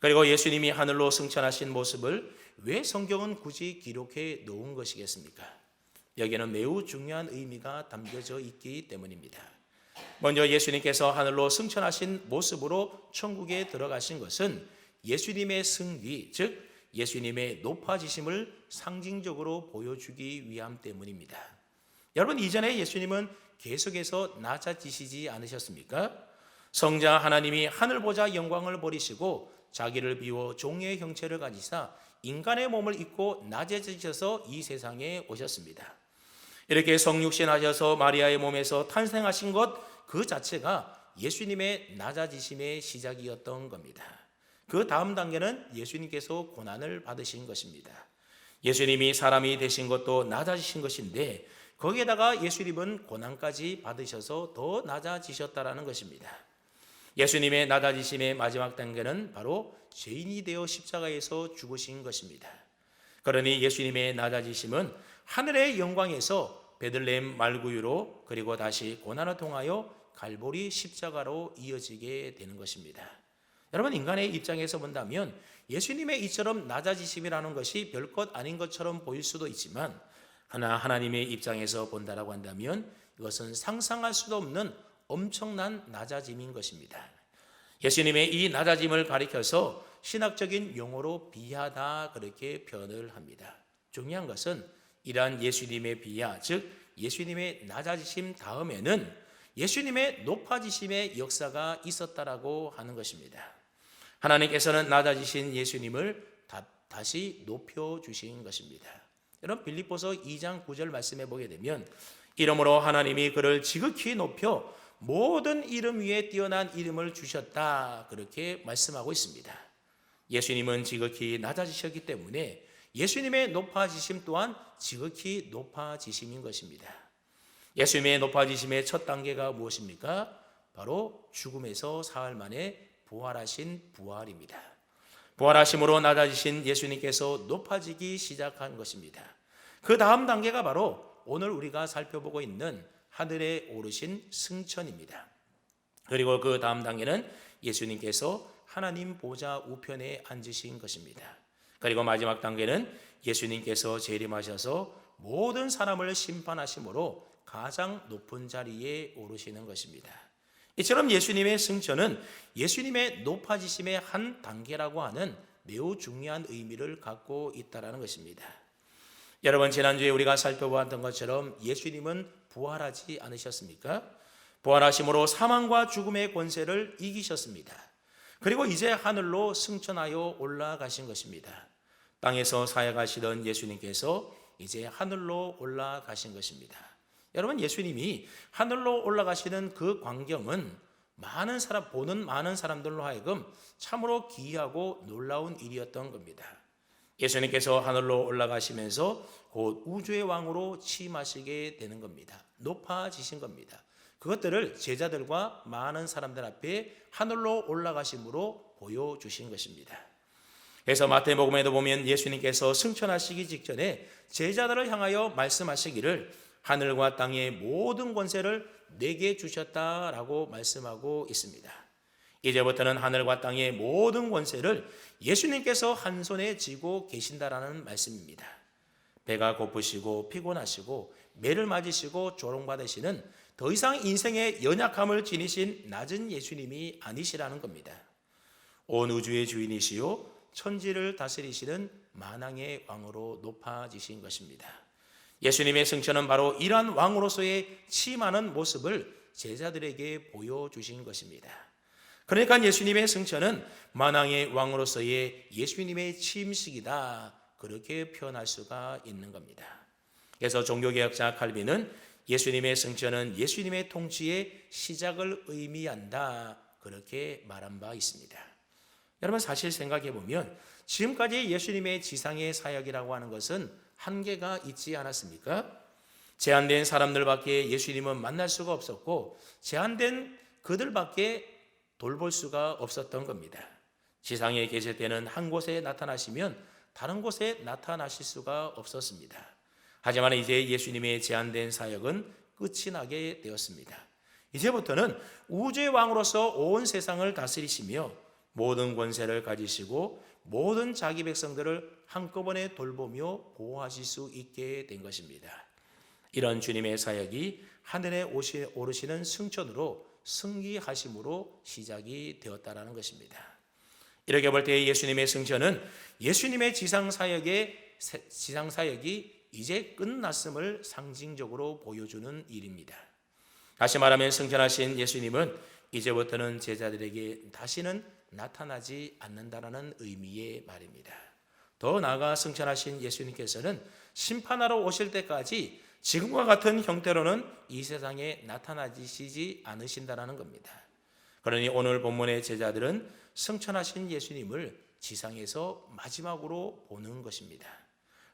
그리고 예수님이 하늘로 승천하신 모습을 왜 성경은 굳이 기록해 놓은 것이겠습니까? 여기에는 매우 중요한 의미가 담겨져 있기 때문입니다. 먼저 예수님께서 하늘로 승천하신 모습으로 천국에 들어가신 것은 예수님의 승귀, 즉 예수님의 높아지심을 상징적으로 보여주기 위함 때문입니다. 여러분, 이전에 예수님은 계속해서 낮아지시지 않으셨습니까? 성자 하나님이 하늘 보자 영광을 버리시고 자기를 비워 종의 형체를 가지사 인간의 몸을 입고 낮아지셔서 이 세상에 오셨습니다. 이렇게 성육신하셔서 마리아의 몸에서 탄생하신 것 그 자체가 예수님의 낮아지심의 시작이었던 겁니다. 그 다음 단계는 예수님께서 고난을 받으신 것입니다. 예수님이 사람이 되신 것도 낮아지신 것인데 거기에다가 예수님은 고난까지 받으셔서 더 낮아지셨다라는 것입니다. 예수님의 낮아지심의 마지막 단계는 바로 죄인이 되어 십자가에서 죽으신 것입니다. 그러니 예수님의 낮아지심은 하늘의 영광에서 베들레헴 말구유로 그리고 다시 고난을 통하여 갈보리 십자가로 이어지게 되는 것입니다. 여러분, 인간의 입장에서 본다면 예수님의 이처럼 낮아지심이라는 것이 별것 아닌 것처럼 보일 수도 있지만 하나님의 입장에서 본다라고 한다면 이것은 상상할 수도 없는 엄청난 낮아짐인 것입니다. 예수님의 이 낮아짐을 가리켜서 신학적인 용어로 비하다 그렇게 표현을 합니다. 중요한 것은 이러한 예수님의 비하, 즉 예수님의 낮아지심 다음에는 예수님의 높아지심의 역사가 있었다라고 하는 것입니다. 하나님께서는 낮아지신 예수님을 다시 높여주신 것입니다. 여러분, 빌립보서 2장 9절 말씀해 보게 되면 이러므로 하나님이 그를 지극히 높여 모든 이름 위에 뛰어난 이름을 주셨다 그렇게 말씀하고 있습니다. 예수님은 지극히 낮아지셨기 때문에 예수님의 높아지심 또한 지극히 높아지심인 것입니다. 예수님의 높아지심의 첫 단계가 무엇입니까? 바로 죽음에서 사흘 만에 부활하신 부활입니다. 부활하심으로 낮아지신 예수님께서 높아지기 시작한 것입니다. 그 다음 단계가 바로 오늘 우리가 살펴보고 있는 하늘에 오르신 승천입니다. 그리고 그 다음 단계는 예수님께서 하나님 보좌 우편에 앉으신 것입니다. 그리고 마지막 단계는 예수님께서 재림하셔서 모든 사람을 심판하심으로 가장 높은 자리에 오르시는 것입니다. 이처럼 예수님의 승천은 예수님의 높아지심의 한 단계라고 하는 매우 중요한 의미를 갖고 있다는 것입니다. 여러분, 지난주에 우리가 살펴보았던 것처럼 예수님은 부활하지 않으셨습니까? 부활하심으로 사망과 죽음의 권세를 이기셨습니다. 그리고 이제 하늘로 승천하여 올라가신 것입니다. 땅에서 사역하시던 예수님께서 이제 하늘로 올라가신 것입니다. 여러분, 예수님이 하늘로 올라가시는 그 광경은 보는 많은 사람들로 하여금 참으로 기이하고 놀라운 일이었던 겁니다. 예수님께서 하늘로 올라가시면서 곧 우주의 왕으로 취임하시게 되는 겁니다. 높아지신 겁니다. 그것들을 제자들과 많은 사람들 앞에 하늘로 올라가심으로 보여주신 것입니다. 그래서 마태복음에도 보면 예수님께서 승천하시기 직전에 제자들을 향하여 말씀하시기를 하늘과 땅의 모든 권세를 내게 주셨다라고 말씀하고 있습니다. 이제부터는 하늘과 땅의 모든 권세를 예수님께서 한 손에 쥐고 계신다라는 말씀입니다. 배가 고프시고 피곤하시고 매를 맞으시고 조롱받으시는 더 이상 인생의 연약함을 지니신 낮은 예수님이 아니시라는 겁니다. 온 우주의 주인이시요 천지를 다스리시는 만왕의 왕으로 높아지신 것입니다. 예수님의 승천은 바로 이러한 왕으로서의 취임하는 모습을 제자들에게 보여주신 것입니다. 그러니까 예수님의 승천은 만왕의 왕으로서의 예수님의 취임식이다, 그렇게 표현할 수가 있는 겁니다. 그래서 종교개혁자 칼빈은 예수님의 승천은 예수님의 통치의 시작을 의미한다, 그렇게 말한 바 있습니다. 여러분, 사실 생각해 보면 지금까지 예수님의 지상의 사역이라고 하는 것은 한계가 있지 않았습니까? 제한된 사람들밖에 예수님은 만날 수가 없었고 제한된 그들밖에 돌볼 수가 없었던 겁니다. 지상에 계실 때는 한 곳에 나타나시면 다른 곳에 나타나실 수가 없었습니다. 하지만 이제 예수님의 제한된 사역은 끝이 나게 되었습니다. 이제부터는 우주의 왕으로서 온 세상을 다스리시며 모든 권세를 가지시고 모든 자기 백성들을 한꺼번에 돌보며 보호하실 수 있게 된 것입니다. 이런 주님의 사역이 하늘에 오르시는 승천으로 승기하심으로 시작이 되었다라는 것입니다. 이렇게 볼 때 예수님의 승천은 예수님의 지상 사역이 이제 끝났음을 상징적으로 보여주는 일입니다. 다시 말하면 승천하신 예수님은 이제부터는 제자들에게 다시는 나타나지 않는다라는 의미의 말입니다. 더 나아가 승천하신 예수님께서는 심판하러 오실 때까지 지금과 같은 형태로는 이 세상에 나타나시지 않으신다라는 겁니다. 그러니 오늘 본문의 제자들은 승천하신 예수님을 지상에서 마지막으로 보는 것입니다.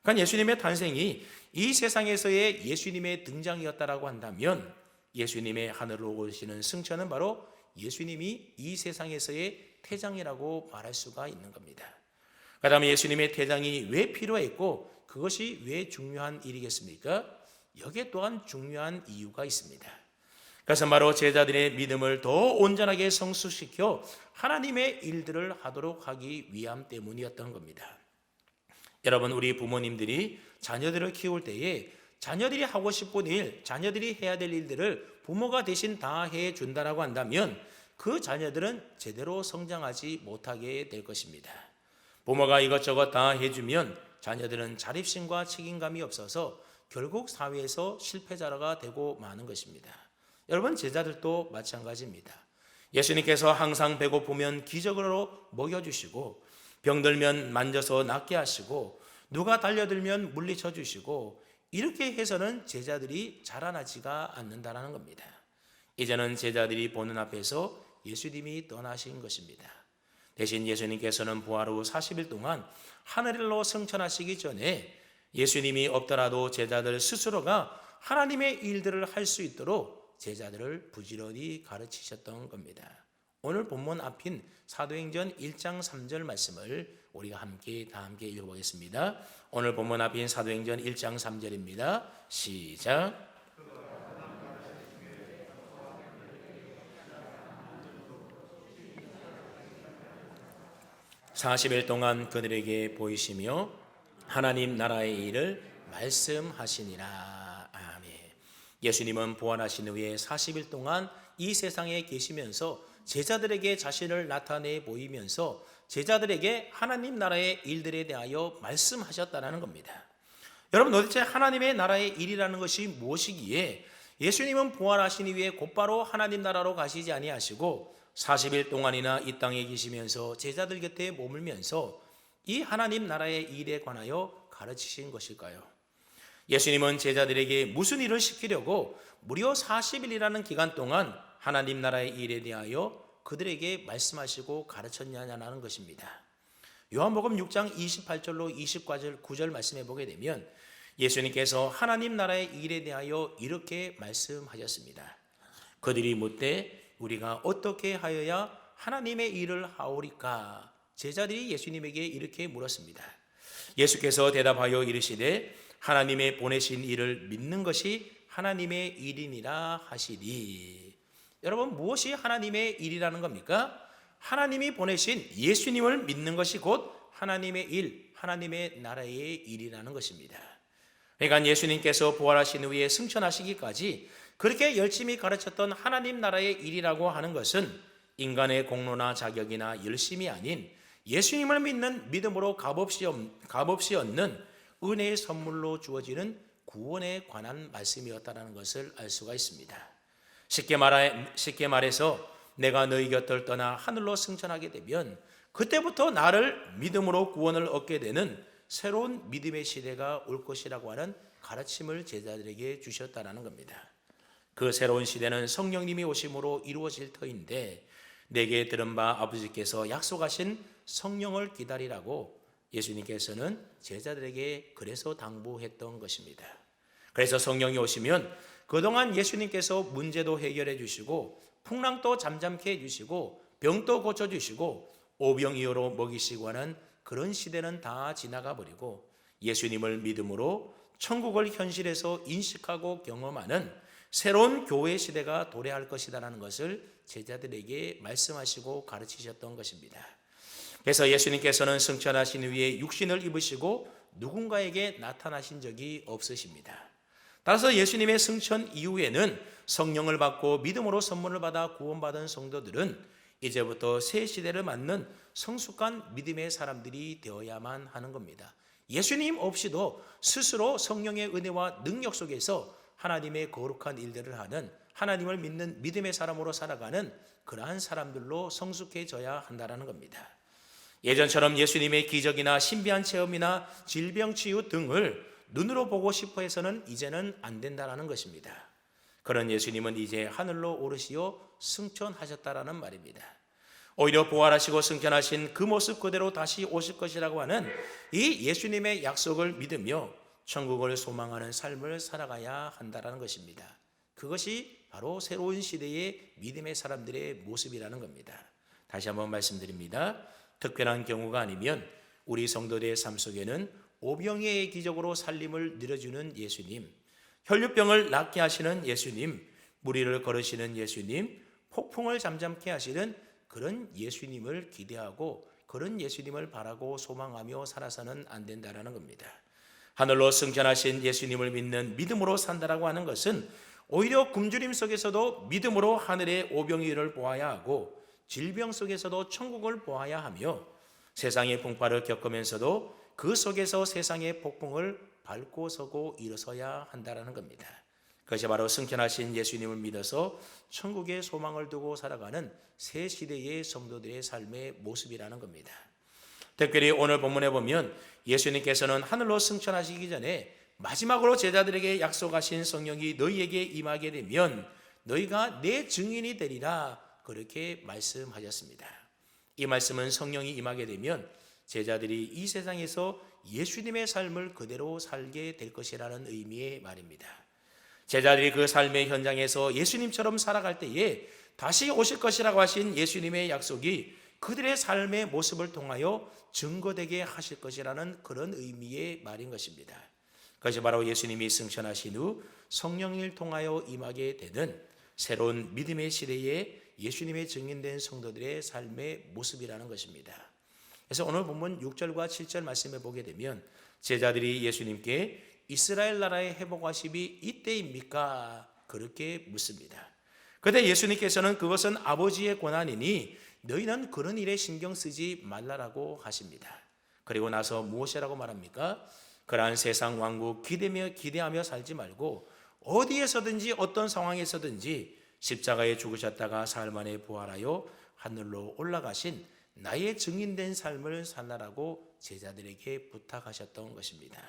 그러니까 예수님의 탄생이 이 세상에서의 예수님의 등장이었다라고 한다면 예수님의 하늘로 오시는 승천은 바로 예수님이 이 세상에서의 퇴장이라고 말할 수가 있는 겁니다. 그 다음에 예수님의 퇴장이 왜 필요했고 그것이 왜 중요한 일이겠습니까? 여기에 또한 중요한 이유가 있습니다. 그것은 바로 제자들의 믿음을 더 온전하게 성숙시켜 하나님의 일들을 하도록 하기 위함 때문이었던 겁니다. 여러분, 우리 부모님들이 자녀들을 키울 때에 자녀들이 하고 싶은 일, 자녀들이 해야 될 일들을 부모가 대신 다 해준다라고 한다면 그 자녀들은 제대로 성장하지 못하게 될 것입니다. 부모가 이것저것 다 해주면 자녀들은 자립심과 책임감이 없어서 결국 사회에서 실패자가 되고 마는 것입니다. 여러분, 제자들도 마찬가지입니다. 예수님께서 항상 배고프면 기적으로 먹여주시고 병들면 만져서 낫게 하시고 누가 달려들면 물리쳐 주시고 이렇게 해서는 제자들이 자라나지가 않는다는 겁니다. 이제는 제자들이 보는 앞에서 예수님이 떠나신 것입니다. 대신 예수님께서는 부활 후 40일 동안 하늘로 승천하시기 전에 예수님이 없더라도 제자들 스스로가 하나님의 일들을 할 수 있도록 제자들을 부지런히 가르치셨던 겁니다. 오늘 본문 앞인 사도행전 1장 3절 말씀을 우리가 함께 읽어보겠습니다. 오늘 본문 앞인 사도행전 1장 3절입니다. 시작. 40일 동안 그들에게 보이시며 하나님 나라의 일을 말씀하시니라. 아멘. 예수님은 부활하신 후에 40일 동안 이 세상에 계시면서 제자들에게 자신을 나타내 보이면서 제자들에게 하나님 나라의 일들에 대하여 말씀하셨다는 겁니다. 여러분, 도대체 하나님의 나라의 일이라는 것이 무엇이기에 예수님은 부활하신 이후에 곧바로 하나님 나라로 가시지 아니하시고 40일 동안이나 이 땅에 계시면서 제자들 곁에 머물면서 이 하나님 나라의 일에 관하여 가르치신 것일까요? 예수님은 제자들에게 무슨 일을 시키려고 무려 40일이라는 기간 동안 하나님 나라의 일에 대하여 그들에게 말씀하시고 가르쳤냐는 것입니다. 요한복음 6장 28절로 29절 말씀해 보게 되면 예수님께서 하나님 나라의 일에 대하여 이렇게 말씀하셨습니다. 그들이 묻되 우리가 어떻게 하여야 하나님의 일을 하오리까? 제자들이 예수님에게 이렇게 물었습니다. 예수께서 대답하여 이르시되 하나님의 보내신 일을 믿는 것이 하나님의 일이니라 하시니. 여러분, 무엇이 하나님의 일이라는 겁니까? 하나님이 보내신 예수님을 믿는 것이 곧 하나님의 일, 하나님의 나라의 일이라는 것입니다. 그러니까 예수님께서 부활하신 후에 승천하시기까지 그렇게 열심히 가르쳤던 하나님 나라의 일이라고 하는 것은 인간의 공로나 자격이나 열심이 아닌 예수님을 믿는 믿음으로 값없이 얻는 은혜의 선물로 주어지는 구원에 관한 말씀이었다는 것을 알 수가 있습니다. 쉽게 말해서 내가 너희 곁을 떠나 하늘로 승천하게 되면 그때부터 나를 믿음으로 구원을 얻게 되는 새로운 믿음의 시대가 올 것이라고 하는 가르침을 제자들에게 주셨다는 겁니다. 그 새로운 시대는 성령님이 오심으로 이루어질 터인데 내게 들은 바 아버지께서 약속하신 성령을 기다리라고 예수님께서는 제자들에게 그래서 당부했던 것입니다. 그래서 성령이 오시면 그동안 예수님께서 문제도 해결해 주시고 풍랑도 잠잠케 해주시고 병도 고쳐주시고 오병이어로 먹이시고 하는 그런 시대는 다 지나가 버리고 예수님을 믿음으로 천국을 현실에서 인식하고 경험하는 새로운 교회 시대가 도래할 것이라는 것을 제자들에게 말씀하시고 가르치셨던 것입니다. 그래서 예수님께서는 승천하신 후에 육신을 입으시고 누군가에게 나타나신 적이 없으십니다. 따라서 예수님의 승천 이후에는 성령을 받고 믿음으로 선물을 받아 구원받은 성도들은 이제부터 새 시대를 맞는 성숙한 믿음의 사람들이 되어야만 하는 겁니다. 예수님 없이도 스스로 성령의 은혜와 능력 속에서 하나님의 거룩한 일들을 하는, 하나님을 믿는 믿음의 사람으로 살아가는 그러한 사람들로 성숙해져야 한다는 겁니다. 예전처럼 예수님의 기적이나 신비한 체험이나 질병 치유 등을 눈으로 보고 싶어 해서는 이제는 안 된다는 것입니다. 그런 예수님은 이제 하늘로 오르시어 승천하셨다라는 말입니다. 오히려 부활하시고 승천하신 그 모습 그대로 다시 오실 것이라고 하는 이 예수님의 약속을 믿으며 천국을 소망하는 삶을 살아가야 한다는 것입니다. 그것이 바로 새로운 시대의 믿음의 사람들의 모습이라는 겁니다. 다시 한번 말씀드립니다. 특별한 경우가 아니면 우리 성도들의 삶 속에는 오병이의 기적으로 살림을 늘어주는 예수님, 혈류병을 낫게 하시는 예수님, 무리를 걸으시는 예수님, 폭풍을 잠잠케 하시는 그런 예수님을 기대하고 그런 예수님을 바라고 소망하며 살아서는 안 된다는 겁니다. 하늘로 승천하신 예수님을 믿는 믿음으로 산다라고 하는 것은 오히려 굶주림 속에서도 믿음으로 하늘의 오병이를 보아야 하고 질병 속에서도 천국을 보아야 하며 세상의 풍파를 겪으면서도 그 속에서 세상의 폭풍을 밟고 서고 일어서야 한다는 겁니다. 그것이 바로 승천하신 예수님을 믿어서 천국의 소망을 두고 살아가는 새 시대의 성도들의 삶의 모습이라는 겁니다. 특별히 오늘 본문에 보면 예수님께서는 하늘로 승천하시기 전에 마지막으로 제자들에게 약속하신 성령이 너희에게 임하게 되면 너희가 내 증인이 되리라 그렇게 말씀하셨습니다. 이 말씀은 성령이 임하게 되면 제자들이 이 세상에서 예수님의 삶을 그대로 살게 될 것이라는 의미의 말입니다. 제자들이 그 삶의 현장에서 예수님처럼 살아갈 때에 다시 오실 것이라고 하신 예수님의 약속이 그들의 삶의 모습을 통하여 증거되게 하실 것이라는 그런 의미의 말인 것입니다. 그것이 바로 예수님이 승천하신 후 성령을 통하여 임하게 되는 새로운 믿음의 시대에 예수님의 증인된 성도들의 삶의 모습이라는 것입니다. 그래서 오늘 본문 6절과 7절 말씀해 보게 되면 제자들이 예수님께 이스라엘 나라의 회복하심이 이때입니까? 그렇게 묻습니다. 그런데 예수님께서는 그것은 아버지의 권한이니 너희는 그런 일에 신경 쓰지 말라라고 하십니다. 그리고 나서 무엇이라고 말합니까? 그러한 세상 왕국 기대하며 살지 말고 어디에서든지 어떤 상황에서든지 십자가에 죽으셨다가 사흘 만에 부활하여 하늘로 올라가신 나의 증인된 삶을 살라라고 제자들에게 부탁하셨던 것입니다.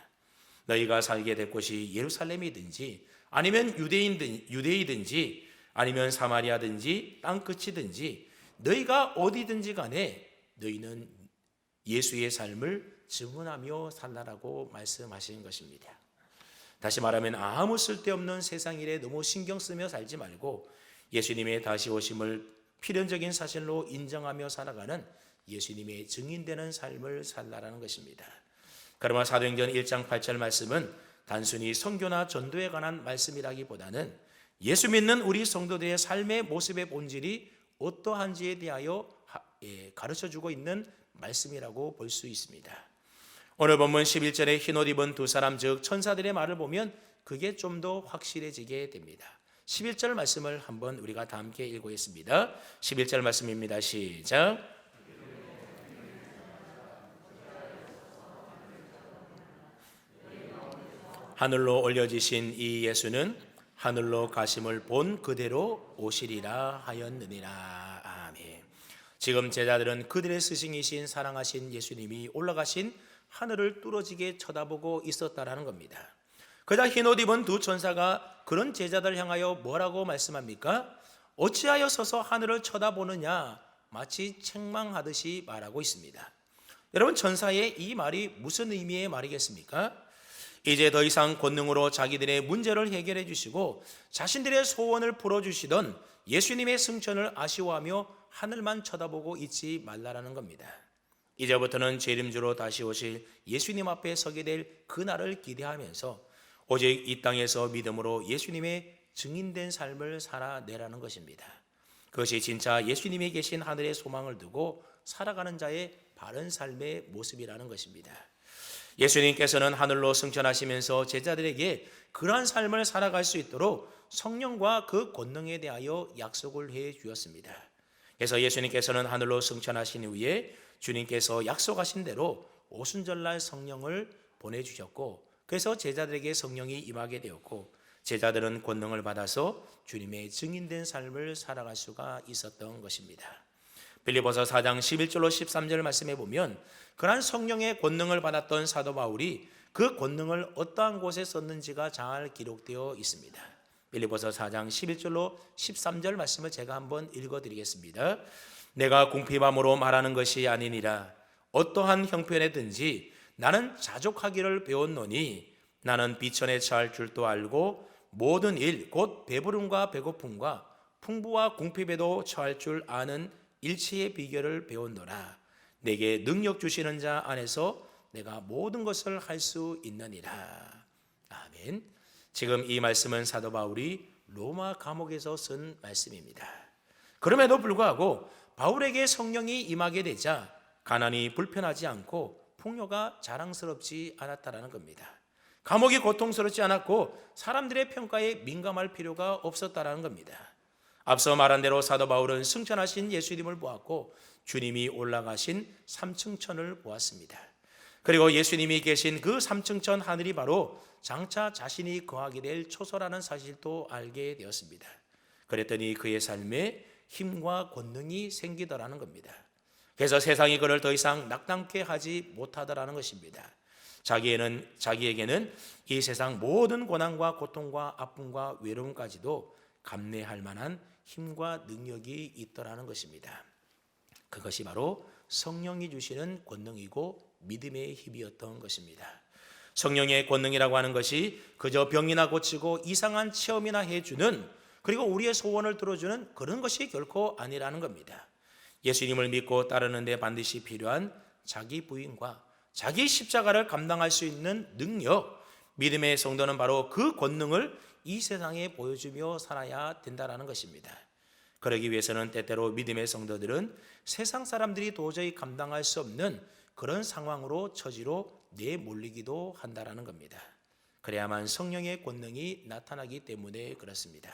너희가 살게 될 곳이 예루살렘이든지 아니면 유대이든지 아니면 사마리아든지 땅끝이든지 너희가 어디든지 간에 너희는 예수의 삶을 증언하며 살라라고 말씀하신 것입니다. 다시 말하면 아무 쓸데없는 세상 일에 너무 신경 쓰며 살지 말고 예수님의 다시 오심을 필연적인 사실로 인정하며 살아가는 예수님의 증인되는 삶을 살라라는 것입니다. 그러나 사도행전 1장 8절 말씀은 단순히 선교나 전도에 관한 말씀이라기보다는 예수 믿는 우리 성도들의 삶의 모습의 본질이 어떠한지에 대하여 가르쳐주고 있는 말씀이라고 볼 수 있습니다. 오늘 본문 11절에 흰옷 입은 두 사람 즉 천사들의 말을 보면 그게 좀 더 확실해지게 됩니다. 11절 말씀을 한번 우리가 다 함께 읽고있습니다. 11절 말씀입니다. 시작. 하늘로 올려지신 이 예수는 하늘로 가심을 본 그대로 오시리라 하였느니라. 아멘. 지금 제자들은 그들의 스승이신 사랑하신 예수님이 올라가신 하늘을 뚫어지게 쳐다보고 있었다라는 겁니다. 그자 흰옷 입은 두 천사가 그런 제자들 향하여 뭐라고 말씀합니까? 어찌하여 서서 하늘을 쳐다보느냐, 마치 책망하듯이 말하고 있습니다. 여러분, 천사의 이 말이 무슨 의미의 말이겠습니까? 이제 더 이상 권능으로 자기들의 문제를 해결해 주시고 자신들의 소원을 풀어주시던 예수님의 승천을 아쉬워하며 하늘만 쳐다보고 있지 말라라는 겁니다. 이제부터는 재림주로 다시 오실 예수님 앞에 서게 될 그날을 기대하면서 오직 이 땅에서 믿음으로 예수님의 증인된 삶을 살아내라는 것입니다. 그것이 진짜 예수님이 계신 하늘의 소망을 두고 살아가는 자의 바른 삶의 모습이라는 것입니다. 예수님께서는 하늘로 승천하시면서 제자들에게 그러한 삶을 살아갈 수 있도록 성령과 그 권능에 대하여 약속을 해 주었습니다. 그래서 예수님께서는 하늘로 승천하신 후에 주님께서 약속하신 대로 오순절날 성령을 보내주셨고, 그래서 제자들에게 성령이 임하게 되었고 제자들은 권능을 받아서 주님의 증인된 삶을 살아갈 수가 있었던 것입니다. 빌립보서 4장 11절로 13절 말씀해 보면 그러한 성령의 권능을 받았던 사도 바울이 그 권능을 어떠한 곳에 썼는지가 잘 기록되어 있습니다. 빌립보서 4장 11절로 13절 말씀을 제가 한번 읽어드리겠습니다. 내가 궁핍함으로 말하는 것이 아니니라. 어떠한 형편에든지 나는 자족하기를 배웠노니 나는 비천에 처할 줄도 알고 모든 일 곧 배부름과 배고픔과 풍부와 궁핍에도 처할 줄 아는 일체의 비결을 배웠노라. 내게 능력 주시는 자 안에서 내가 모든 것을 할 수 있느니라. 아멘. 지금 이 말씀은 사도 바울이 로마 감옥에서 쓴 말씀입니다. 그럼에도 불구하고 바울에게 성령이 임하게 되자 가난이 불편하지 않고 풍요가 자랑스럽지 않았다라는 겁니다. 감옥이 고통스럽지 않았고 사람들의 평가에 민감할 필요가 없었다라는 겁니다. 앞서 말한 대로 사도 바울은 승천하신 예수님을 보았고 주님이 올라가신 삼층천을 보았습니다. 그리고 예수님이 계신 그 삼층천 하늘이 바로 장차 자신이 거하게 될 초소라는 사실도 알게 되었습니다. 그랬더니 그의 삶에 힘과 권능이 생기더라는 겁니다. 그래서 세상이 그를 더 이상 낙담케 하지 못하더라는 것입니다. 자기에게는 이 세상 모든 고난과 고통과 아픔과 외로움까지도 감내할 만한 힘과 능력이 있더라는 것입니다. 그것이 바로 성령이 주시는 권능이고 믿음의 힘이었던 것입니다. 성령의 권능이라고 하는 것이 그저 병이나 고치고 이상한 체험이나 해주는, 그리고 우리의 소원을 들어주는 그런 것이 결코 아니라는 겁니다. 예수님을 믿고 따르는 데 반드시 필요한 자기 부인과 자기 십자가를 감당할 수 있는 능력, 믿음의 성도는 바로 그 권능을 이 세상에 보여주며 살아야 된다는 것입니다. 그러기 위해서는 때때로 믿음의 성도들은 세상 사람들이 도저히 감당할 수 없는 그런 상황으로 처지로 내몰리기도 한다는 겁니다. 그래야만 성령의 권능이 나타나기 때문에 그렇습니다.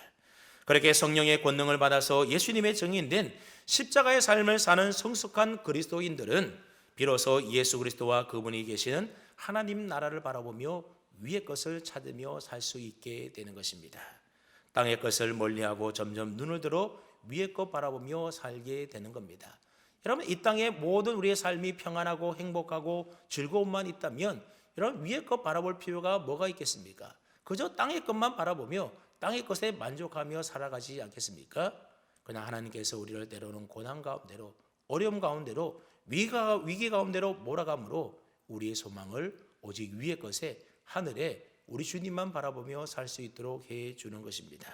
그렇게 성령의 권능을 받아서 예수님의 증인된 십자가의 삶을 사는 성숙한 그리스도인들은 비로소 예수 그리스도와 그분이 계시는 하나님 나라를 바라보며 위의 것을 찾으며 살 수 있게 되는 것입니다. 땅의 것을 멀리하고 점점 눈을 들어 위의 것 바라보며 살게 되는 겁니다. 여러분, 이 땅의 모든 우리의 삶이 평안하고 행복하고 즐거움만 있다면 여러분, 위의 것 바라볼 필요가 뭐가 있겠습니까? 그저 땅의 것만 바라보며 땅의 것에 만족하며 살아가지 않겠습니까? 그러나 하나님께서 우리를 때로는 고난 가운데로, 어려움 가운데로, 위기 가운데로 몰아감으로 우리의 소망을 오직 위의 것에, 하늘에 우리 주님만 바라보며 살 수 있도록 해주는 것입니다.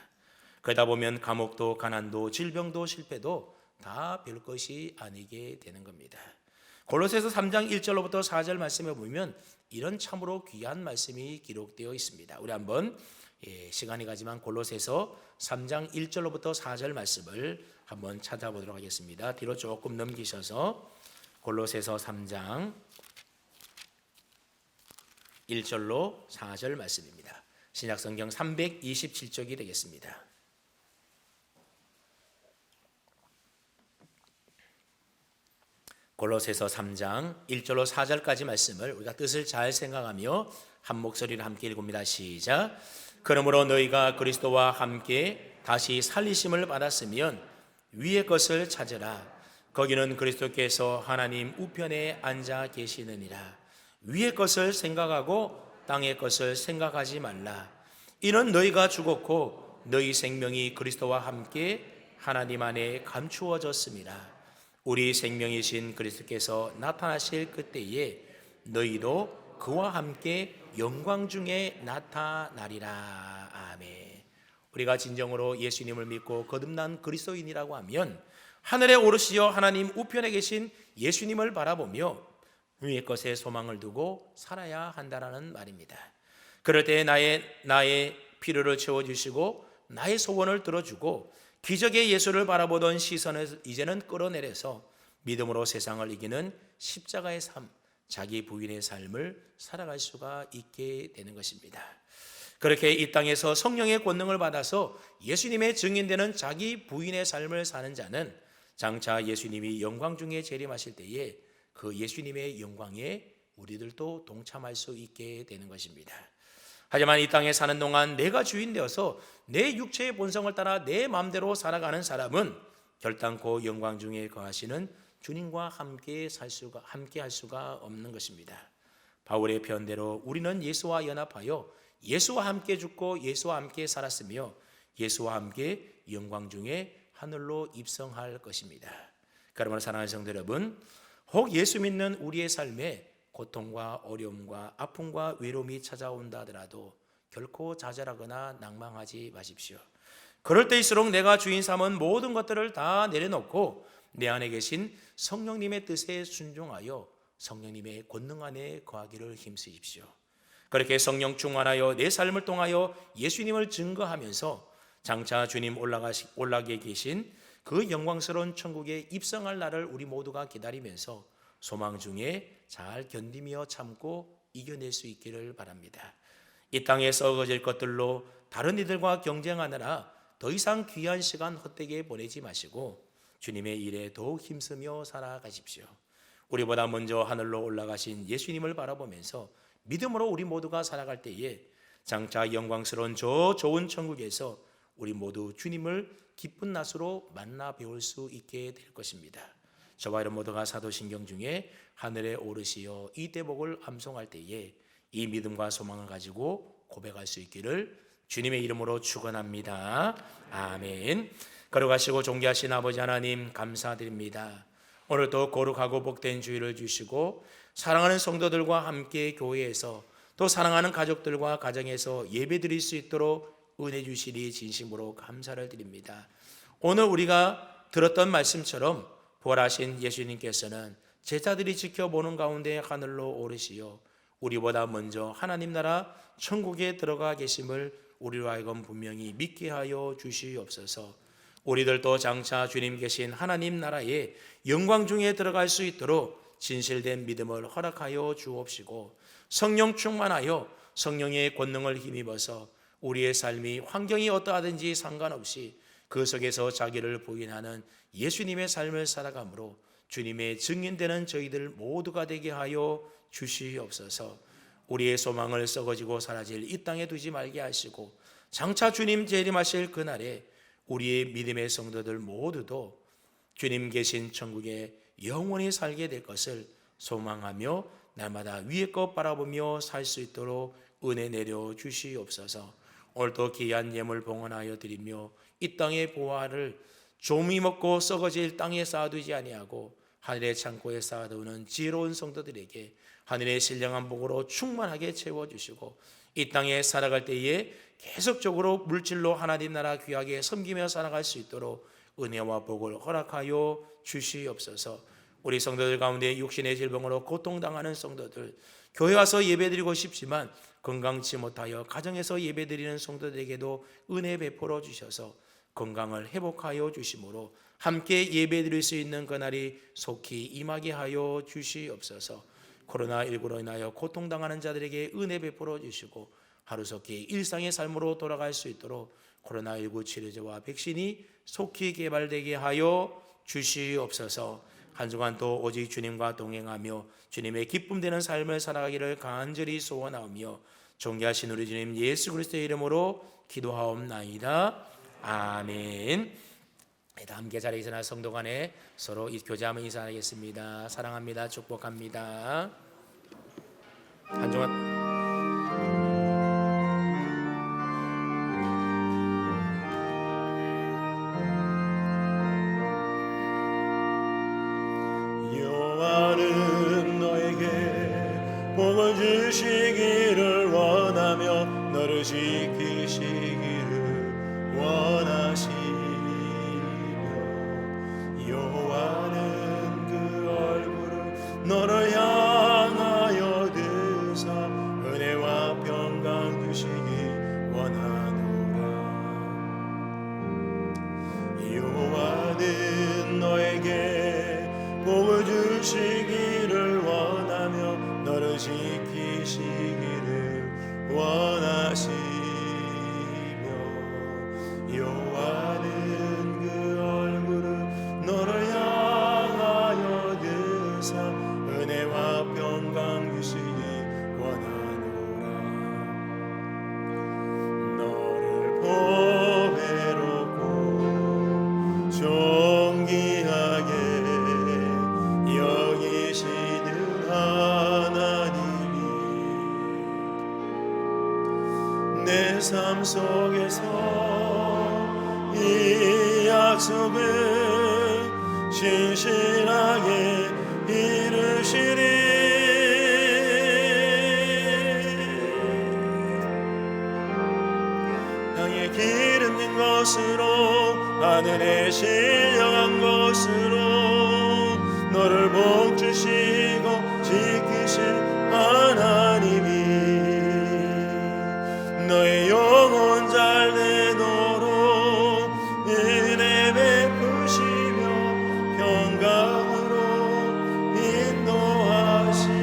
그러다 보면 감옥도 가난도 질병도 실패도 다 별것이 아니게 되는 겁니다. 골로새서 3장 1절로부터 4절 말씀에 보면 이런 참으로 귀한 말씀이 기록되어 있습니다. 우리 한번 시간이 가지만 골로새서 3장 1절로부터 4절 말씀을 한번 찾아보도록 하겠습니다. 뒤로 조금 넘기셔서 골로새서 3장 1절로 4절 말씀입니다. 신약성경 327쪽이 되겠습니다. 골로새서 3장 1절로 4절까지 말씀을 우리가 뜻을 잘 생각하며 한 목소리로 함께 읽습니다. 시작. 그러므로 너희가 그리스도와 함께 다시 살리심을 받았으면 위의 것을 찾으라. 거기는 그리스도께서 하나님 우편에 앉아 계시느니라. 위의 것을 생각하고 땅의 것을 생각하지 말라. 이는 너희가 죽었고 너희 생명이 그리스도와 함께 하나님 안에 감추어졌습니다. 우리 생명이신 그리스도께서 나타나실 그때에 너희도 그와 함께 영광 중에 나타나리라. 아멘. 우리가 진정으로 예수님을 믿고 거듭난 그리스도인이라고 하면 하늘에 오르시어 하나님 우편에 계신 예수님을 바라보며 위의 것에 소망을 두고 살아야 한다는 말입니다. 그럴 때 나의 필요를 채워주시고 나의 소원을 들어주고 기적의 예수를 바라보던 시선을 이제는 끌어내려서 믿음으로 세상을 이기는 십자가의 삶, 자기 부인의 삶을 살아갈 수가 있게 되는 것입니다. 그렇게 이 땅에서 성령의 권능을 받아서 예수님의 증인되는 자기 부인의 삶을 사는 자는 장차 예수님이 영광 중에 재림하실 때에 그 예수님의 영광에 우리들도 동참할 수 있게 되는 것입니다. 하지만 이 땅에 사는 동안 내가 주인 되어서 내 육체의 본성을 따라 내 마음대로 살아가는 사람은 결단코 영광 중에 거하시는 주님과 함께 할 수가 없는 것입니다. 바울의 표현대로 우리는 예수와 연합하여 예수와 함께 죽고 예수와 함께 살았으며 예수와 함께 영광 중에 하늘로 입성할 것입니다. 그러므로 사랑하는 성도 여러분, 혹 예수 믿는 우리의 삶에 고통과 어려움과 아픔과 외로움이 찾아온다 하더라도 결코 좌절하거나 낭망하지 마십시오. 그럴 때일수록 내가 주인 삼은 모든 것들을 다 내려놓고 내 안에 계신 성령님의 뜻에 순종하여 성령님의 권능 안에 거하기를 힘쓰십시오. 그렇게 성령 충만하여 내 삶을 통하여 예수님을 증거하면서 장차 주님 올라게 계신 그 영광스러운 천국에 입성할 날을 우리 모두가 기다리면서 소망 중에 잘 견디며 참고 이겨낼 수 있기를 바랍니다. 이 땅에 썩어질 것들로 다른 이들과 경쟁하느라 더 이상 귀한 시간 헛되게 보내지 마시고 주님의 일에 더욱 힘쓰며 살아가십시오. 우리보다 먼저 하늘로 올라가신 예수님을 바라보면서 믿음으로 우리 모두가 살아갈 때에 장차 영광스러운 저 좋은 천국에서 우리 모두 주님을 기쁜 낫으로 만나 배울 수 있게 될 것입니다. 저와 여러분 모두가 사도신경 중에 하늘에 오르시어 이 대복을 암송할 때에 이 믿음과 소망을 가지고 고백할 수 있기를 주님의 이름으로 축원합니다. 아멘. 걸어가시고 존귀하신 아버지 하나님 감사드립니다. 오늘도 거룩하고 복된 주일을 주시고 사랑하는 성도들과 함께 교회에서 또 사랑하는 가족들과 가정에서 예배드릴 수 있도록 은혜 주시니 진심으로 감사를 드립니다. 오늘 우리가 들었던 말씀처럼 부활하신 예수님께서는 제자들이 지켜보는 가운데 하늘로 오르시어 우리보다 먼저 하나님 나라 천국에 들어가 계심을 우리로 하여금 분명히 믿게 하여 주시옵소서. 우리들도 장차 주님 계신 하나님 나라의 영광 중에 들어갈 수 있도록 진실된 믿음을 허락하여 주옵시고 성령 충만하여 성령의 권능을 힘입어서 우리의 삶이 환경이 어떠하든지 상관없이 그 속에서 자기를 부인하는 예수님의 삶을 살아가므로 주님의 증인되는 저희들 모두가 되게 하여 주시옵소서. 우리의 소망을 썩어지고 사라질 이 땅에 두지 말게 하시고 장차 주님 재림하실 그날에 우리의 믿음의 성도들 모두도 주님 계신 천국에 영원히 살게 될 것을 소망하며 날마다 위의 것 바라보며 살 수 있도록 은혜 내려 주시옵소서. 오늘도 귀한 예물 봉헌하여 드리며 이 땅의 보화를 조미 먹고 썩어질 땅에 쌓아두지 아니하고 하늘의 창고에 쌓아두는 지혜로운 성도들에게 하늘의 신령한 복으로 충만하게 채워주시고 이 땅에 살아갈 때에 계속적으로 물질로 하나님 나라 귀하게 섬기며 살아갈 수 있도록 은혜와 복을 허락하여 주시옵소서. 우리 성도들 가운데 육신의 질병으로 고통당하는 성도들, 교회 와서 예배드리고 싶지만 건강치 못하여 가정에서 예배드리는 성도들에게도 은혜 베풀어 주셔서 건강을 회복하여 주심으로 함께 예배드릴 수 있는 그날이 속히 임하게 하여 주시옵소서. 코로나19로 인하여 고통당하는 자들에게 은혜 베풀어 주시고 하루속히 일상의 삶으로 돌아갈 수 있도록 코로나19 치료제와 백신이 속히 개발되게 하여 주시옵소서. 한 주간 또 오직 주님과 동행하며 주님의 기쁨 되는 삶을 살아가기를 간절히 소원하오며 존귀하신 우리 주님 예수 그리스도의 이름으로 기도하옵나이다. 아멘. 함께 자리에 있으나 성도 간에 서로 교제하며 인사하겠습니다. 사랑합니다. 축복합니다. 한 주간 여호와는 너에게 복을 주시기를 원하며 너를 지키시기를 원하시며 여호와는 그 얼굴을 너를 향하여 드사 은혜와 평강 주시기 원하노라. 여호와는 너에게 복을 주시기를 원하며 너를 지키시기를 원하시며 여호와는 그 얼굴을 너를 향하여 드사 은혜와 평강 주시기 원하노라. 너를 보배롭고 존귀하게 여기시는 하나님이 내 삶 속에서 이 약속을 신실하게 이루시리. 땅에 기름진 것으로 하늘에 신령한 것으로 너를 복주시고 지키실 하나님이 너의 영혼 잘 되도록 은혜 베푸시며 평강으로 인도하시리.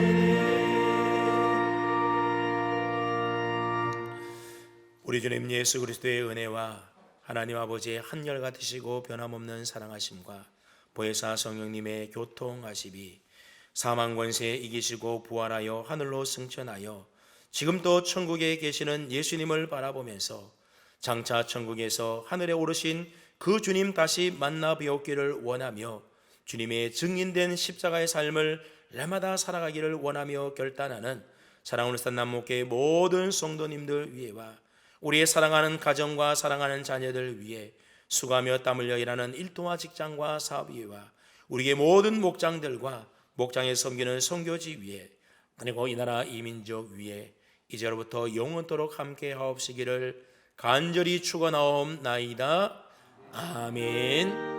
우리 주님 예수 그리스도의 은혜와 하나님 아버지의 한결같으시고 변함없는 사랑하심과 보혜사 성령님의 교통하심이 사망 권세에 이기시고 부활하여 하늘로 승천하여 지금 또 천국에 계시는 예수님을 바라보면서 장차 천국에서 하늘에 오르신 그 주님 다시 만나 뵈옵기를 원하며 주님의 증인된 십자가의 삶을 날마다 살아가기를 원하며 결단하는 사랑하는 산남목교의 모든 성도님들 위에와 우리의 사랑하는 가정과 사랑하는 자녀들 위해 수고하며 땀 흘려 일하는 일터와 직장과 사업 위에와 우리의 모든 목장들과 목장에 섬기는 선교지 위에 그리고 이 나라 이민족 위에 이제로부터 영원토록 함께 하옵시기를 간절히 축원하옵나이다. 아멘.